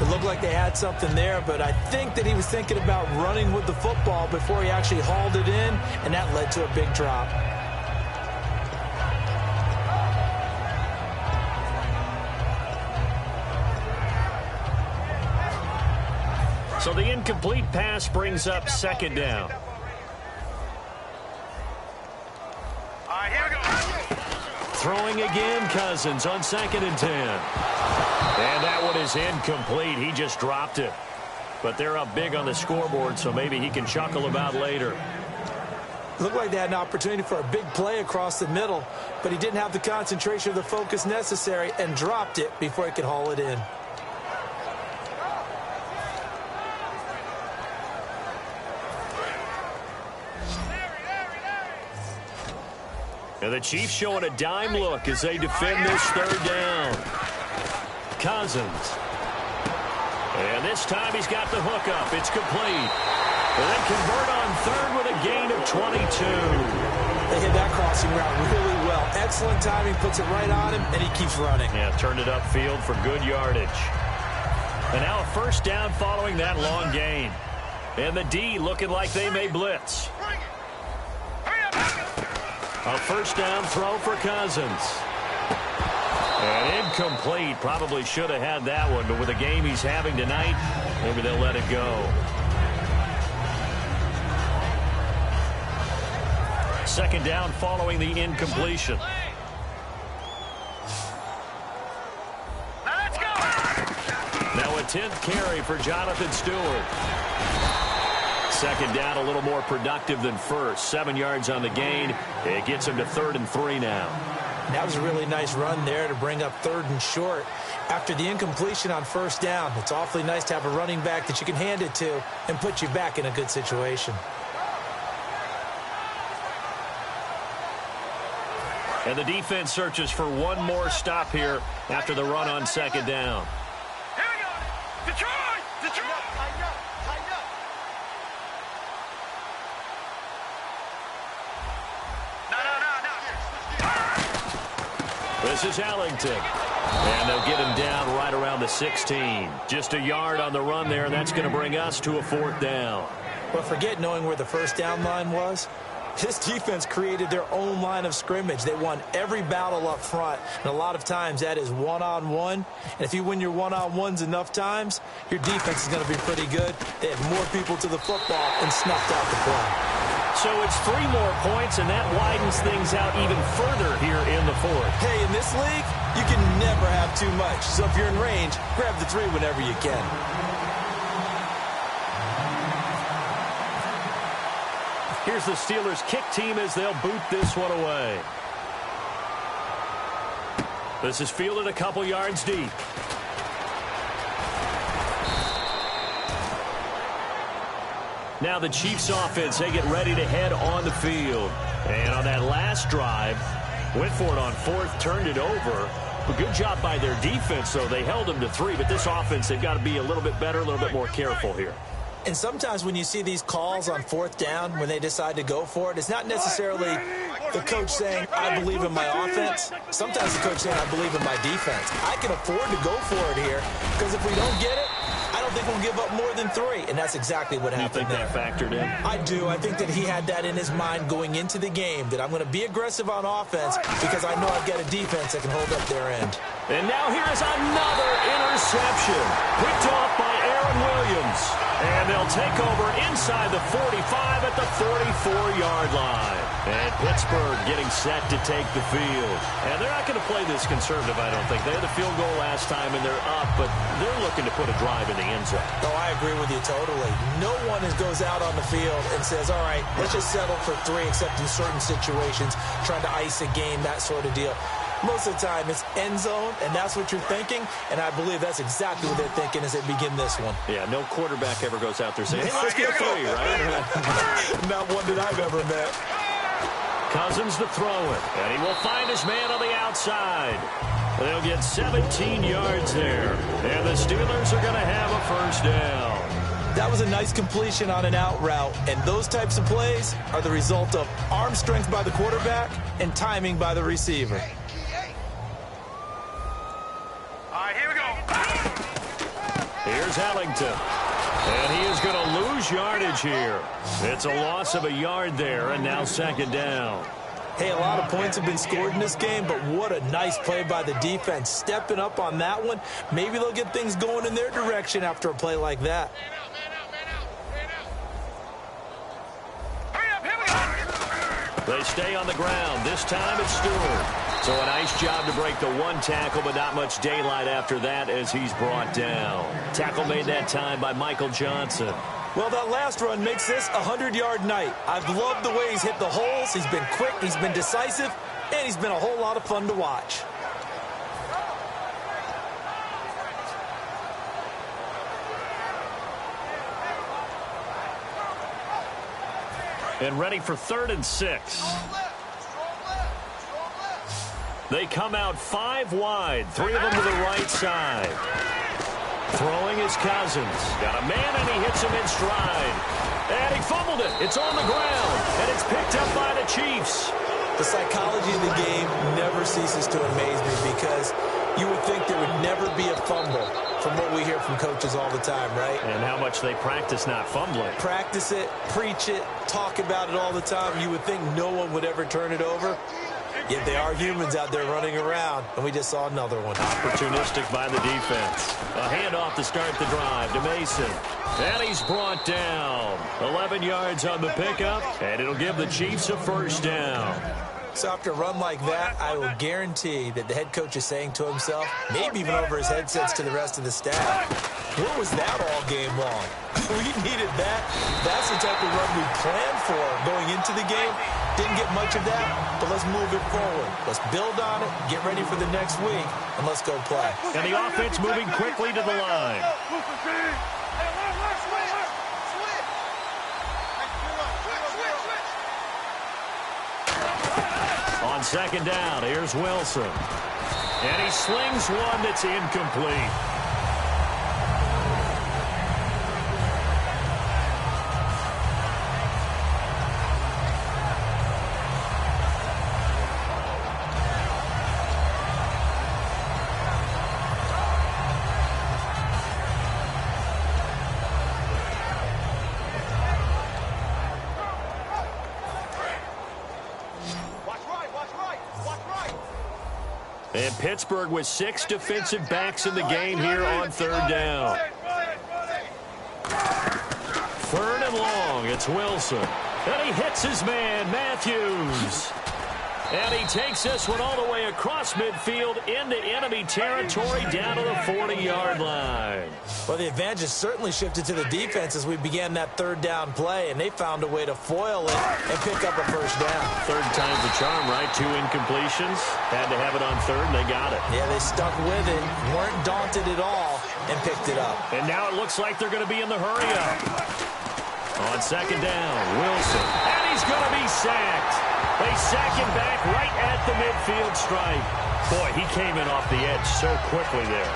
Speaker 3: It looked like they had something there, but I think that he was thinking about running with the football before he actually hauled it in, and that led to a big drop.
Speaker 2: So the incomplete pass brings up second down.
Speaker 4: Here we go.
Speaker 2: Throwing again, Cousins on 2nd and 10. And that one is incomplete. He just dropped it. But they're up big on the scoreboard, so maybe he can chuckle about later.
Speaker 3: Looked like they had an opportunity for a big play across the middle, but he didn't have the concentration or the focus necessary and dropped it before he could haul it in.
Speaker 2: And the Chiefs showing a dime look as they defend this third down. Cousins. And this time he's got the hook up. It's complete. And they convert on third with a gain of 22.
Speaker 3: They hit that crossing route really well. Excellent timing, puts it right on him, and he keeps running.
Speaker 2: Yeah, turned it upfield for good yardage. And now a first down following that long gain. And the D looking like they may blitz. A first down throw for Cousins. And incomplete. Probably should have had that one, but with the game he's having tonight, maybe they'll let it go. Second down following the incompletion.
Speaker 4: Now let's go.
Speaker 2: Now a 10th carry for Jonathan Stewart. Second down a little more productive than first. 7 yards on the gain. It gets him to 3rd and 3 now.
Speaker 3: That was a really nice run there to bring up 3rd and short. After the incompletion on first down, it's awfully nice to have a running back that you can hand it to and put you back in a good situation.
Speaker 2: And the defense searches for one more stop here after the run on second down.
Speaker 4: Here we go. Detroit! Detroit!
Speaker 2: This is Ellington. And they'll get him down right around the 16. Just a yard on the run there, and that's going to bring us to a 4th down.
Speaker 3: But forget knowing where the first down line was. This defense created their own line of scrimmage. They won every battle up front, and a lot of times that is one-on-one. And if you win your one-on-ones enough times, your defense is going to be pretty good. They had more people to the football and snuffed out the play.
Speaker 2: So it's 3 more points, and that widens things out even further here in the 4th.
Speaker 3: Hey, in this league, you can never have too much. So if you're in range, grab the 3 whenever you can.
Speaker 2: Here's the Steelers' kick team as they'll boot this one away. This is fielded a couple yards deep. Now the Chiefs offense, they get ready to head on the field. And on that last drive, went for it on 4th, turned it over. A good job by their defense, though. They held them to 3, but this offense, they've got to be a little bit better, a little bit more careful here.
Speaker 3: And sometimes when you see these calls on 4th down, when they decide to go for it, it's not necessarily the coach saying, I believe in my offense. Sometimes the coach saying, I believe in my defense. I can afford to go for it here, because if we don't get it, I don't think we'll give up more than 3, and that's exactly what happened there.
Speaker 2: You think that factored in?
Speaker 3: I do. I think that he had that in his mind going into the game, that I'm going to be aggressive on offense because I know I've got a defense that can hold up their end.
Speaker 2: And now here is another interception. Picked off by Aaron Williams. And they'll take over inside the 45 at the 44-yard line. And Pittsburgh getting set to take the field. And they're not going to play this conservative, I don't think. They had the field goal last time, and they're up, but they're looking to put a drive in the end zone.
Speaker 3: Oh, I agree with you totally. No one goes out on the field and says, all right, let's just settle for 3, except in certain situations, trying to ice a game, that sort of deal. Most of the time, it's end zone, and that's what you're thinking, and I believe that's exactly what they're thinking as they begin this one.
Speaker 2: Yeah, no quarterback ever goes out there saying, hey, let's get 3, right?
Speaker 3: Not one that I've ever met.
Speaker 2: Cousins to throw it, and he will find his man on the outside. They'll get 17 yards there, and the Steelers are going to have a first down.
Speaker 3: That was a nice completion on an out route, and those types of plays are the result of arm strength by the quarterback and timing by the receiver.
Speaker 4: All right, here we go.
Speaker 2: Here's Ellington. And he is going to lose yardage here. It's a loss of a yard there, and now second down.
Speaker 3: Hey, a lot of points have been scored in this game, but what a nice play by the defense. Stepping up on that one. Maybe they'll get things going in their direction after a play like that.
Speaker 2: They stay on the ground. This time it's Stewart. So a nice job to break the one tackle, but not much daylight after that as he's brought down. Tackle made that time by Michael Johnson.
Speaker 3: Well, that last run makes this a 100-yard night. I've loved the way he's hit the holes. He's been quick, he's been decisive, and he's been a whole lot of fun to watch.
Speaker 2: And ready for 3rd and 6. They come out 5 wide, 3 of them to the right side. Throwing his Cousins. Got a man, and he hits him in stride. And he fumbled it. It's on the ground, and it's picked up by the Chiefs.
Speaker 3: The psychology of the game never ceases to amaze me because you would think there would never be a fumble from what we hear from coaches all the time, right?
Speaker 2: And how much they practice not fumbling.
Speaker 3: Practice it, preach it, talk about it all the time. You would think no one would ever turn it over. Yet they are humans out there running around, and we just saw another one.
Speaker 2: Opportunistic by the defense. A handoff to start the drive to Mason. And he's brought down. 11 yards on the pickup, and it'll give the Chiefs a first down.
Speaker 3: So after a run like that, I will guarantee that the head coach is saying to himself, maybe even over his headsets to the rest of the staff, what was that all game long? We needed that. That's the type of run we planned for going into the game. Didn't get much of that, but let's move it forward. Let's build on it, get ready for the next week, and let's go play.
Speaker 2: And the offense moving quickly to the line. On second down, here's Wilson. And he slings one that's incomplete. And Pittsburgh with 6 defensive backs in the game here on 3rd down. 3rd and long, it's Wilson. And he hits his man, Matthews. And he takes this one all the way across midfield into enemy territory down to the 40-yard line.
Speaker 3: Well, the advantage has certainly shifted to the defense as we began that 3rd down play, and they found a way to foil it and pick up a first down.
Speaker 2: 3rd time's the charm, right? 2 incompletions. Had to have it on 3rd, and they got it.
Speaker 3: Yeah, they stuck with it, weren't daunted at all, and picked it up.
Speaker 2: And now it looks like they're going to be in the hurry-up. On second down, Wilson. And he's going to be sacked. They sack him back right at the midfield stripe. Boy, he came in off the edge so quickly there.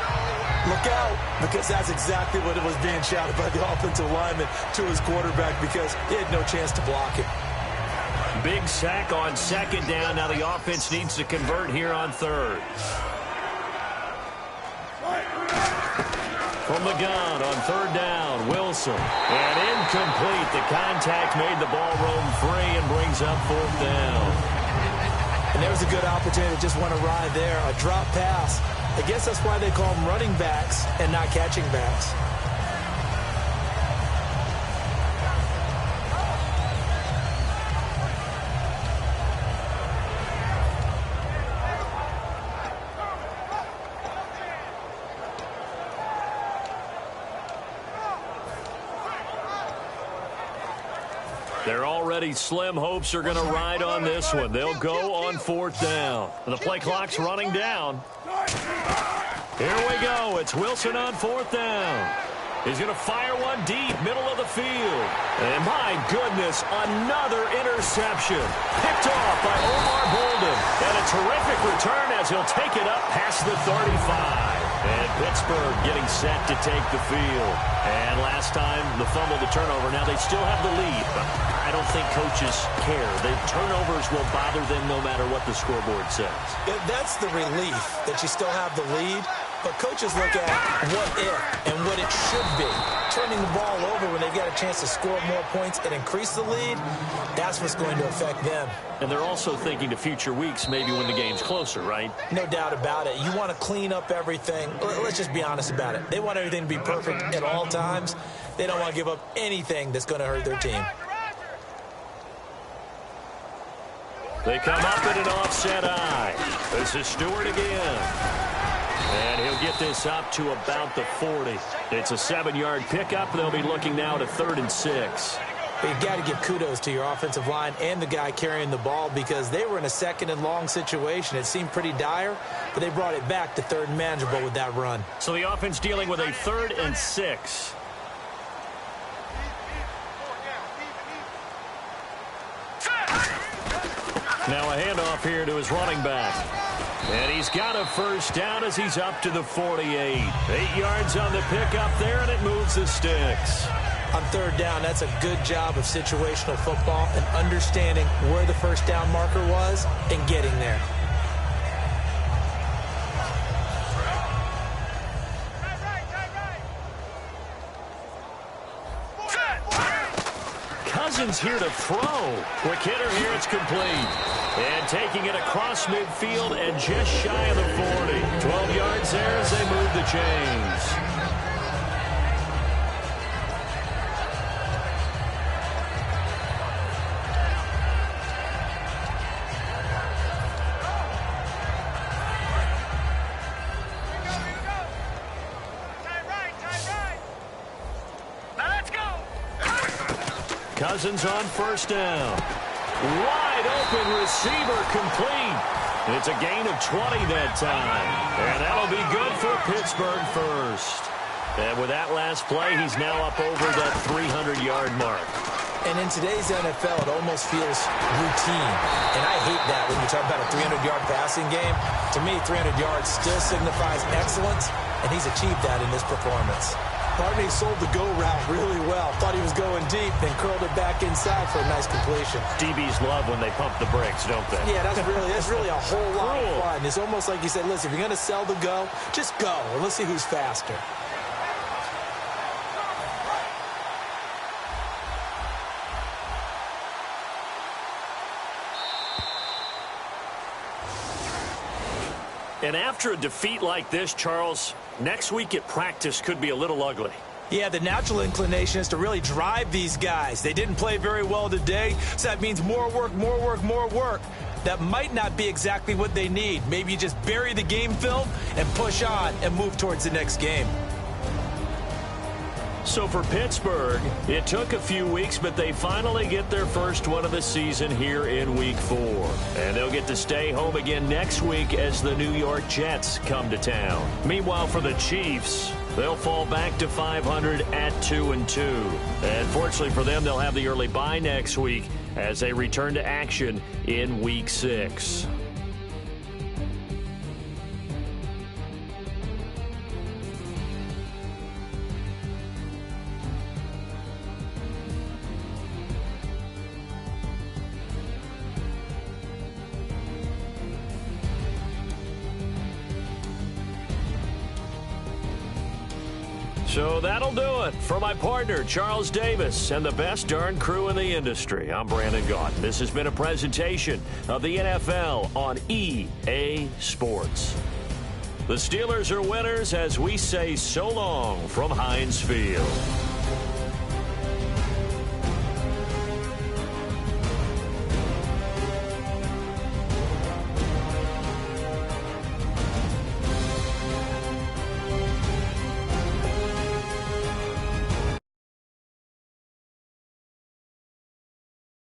Speaker 3: Look out, because that's exactly what it was being shouted by the offensive lineman to his quarterback because he had no chance to block it.
Speaker 2: Big sack on second down. Now the offense needs to convert here on 3rd. From the gun on 3rd down, Wilson. And incomplete. The contact made the ball roam free and brings up 4th down.
Speaker 3: And there was a good opportunity to just want to ride there. A drop pass. I guess that's why they call them running backs and not catching backs.
Speaker 2: They're already slim hopes are going to ride on this one. They'll go on 4th down. The play clock's running down. Here we go. It's Wilson on 4th down. He's going to fire one deep, middle of the field. And my goodness, another interception. Picked off by Omar Bolden. And a terrific return as he'll take it up past the 35. And Pittsburgh getting set to take the field. And last time, the fumble, the turnover. Now they still have the lead, but I don't think coaches care. The turnovers will bother them no matter what the scoreboard says.
Speaker 3: That's the relief that you still have the lead. But coaches look at what if and what it should be. Turning the ball over when they've got a chance to score more points and increase the lead, that's what's going to affect them.
Speaker 2: And they're also thinking to future weeks, maybe when the game's closer, right?
Speaker 3: No doubt about it. You want to clean up everything. Let's just be honest about it. They want everything to be perfect at all times. They don't want to give up anything that's going to hurt their team.
Speaker 2: They come up in an offset eye. This is Stewart again. And he'll get this up to about the 40. It's a 7-yard pickup. They'll be looking now to 3rd and 6.
Speaker 3: You've got to give kudos to your offensive line and the guy carrying the ball because they were in a 2nd and long situation. It seemed pretty dire, but they brought it back to 3rd and manageable with that run.
Speaker 2: So the offense dealing with a 3rd and 6. Now a handoff here to his running back. And he's got a first down as he's up to the 48. 8 yards on the pickup there, and it moves the sticks.
Speaker 3: On 3rd down, that's a good job of situational football and understanding where the first down marker was and getting there.
Speaker 2: Cousins here to throw. Quick hitter here, it's complete. And taking it across midfield and just shy of the 40. 12 yards there as they move the chains. Cousins on first down. Wide open receiver complete. It's a gain of 20 that time. And that'll be good for Pittsburgh first. And with that last play, he's now up over that 300-yard mark.
Speaker 3: And in today's NFL, it almost feels routine. And I hate that when you talk about a 300-yard passing game. To me, 300 yards still signifies excellence, and he's achieved that in this performance. Barney sold the go route really well. Thought he was going deep, then curled it back inside for a nice completion.
Speaker 2: DBs love when they pump the brakes, don't they?
Speaker 3: Yeah, that's really a whole lot of fun. It's almost like you said, listen, if you're going to sell the go, just go. And let's see who's faster.
Speaker 2: And after a defeat like this, Charles, next week at practice could be a little ugly.
Speaker 3: Yeah, the natural inclination is to really drive these guys. They didn't play very well today, so that means more work, more work, more work. That might not be exactly what they need. Maybe you just bury the game film and push on and move towards the next game.
Speaker 2: So for Pittsburgh, it took a few weeks, but they finally get their first one of the season here in Week 4. And they'll get to stay home again next week as the New York Jets come to town. Meanwhile, for the Chiefs, they'll fall back to 500 at 2-2. And fortunately for them, they'll have the early bye next week as they return to action in Week 6. So that'll do it. For my partner, Charles Davis, and the best darn crew in the industry, I'm Brandon Gaudin. This has been a presentation of the NFL on EA Sports. The Steelers are winners as we say so long from Heinz Field.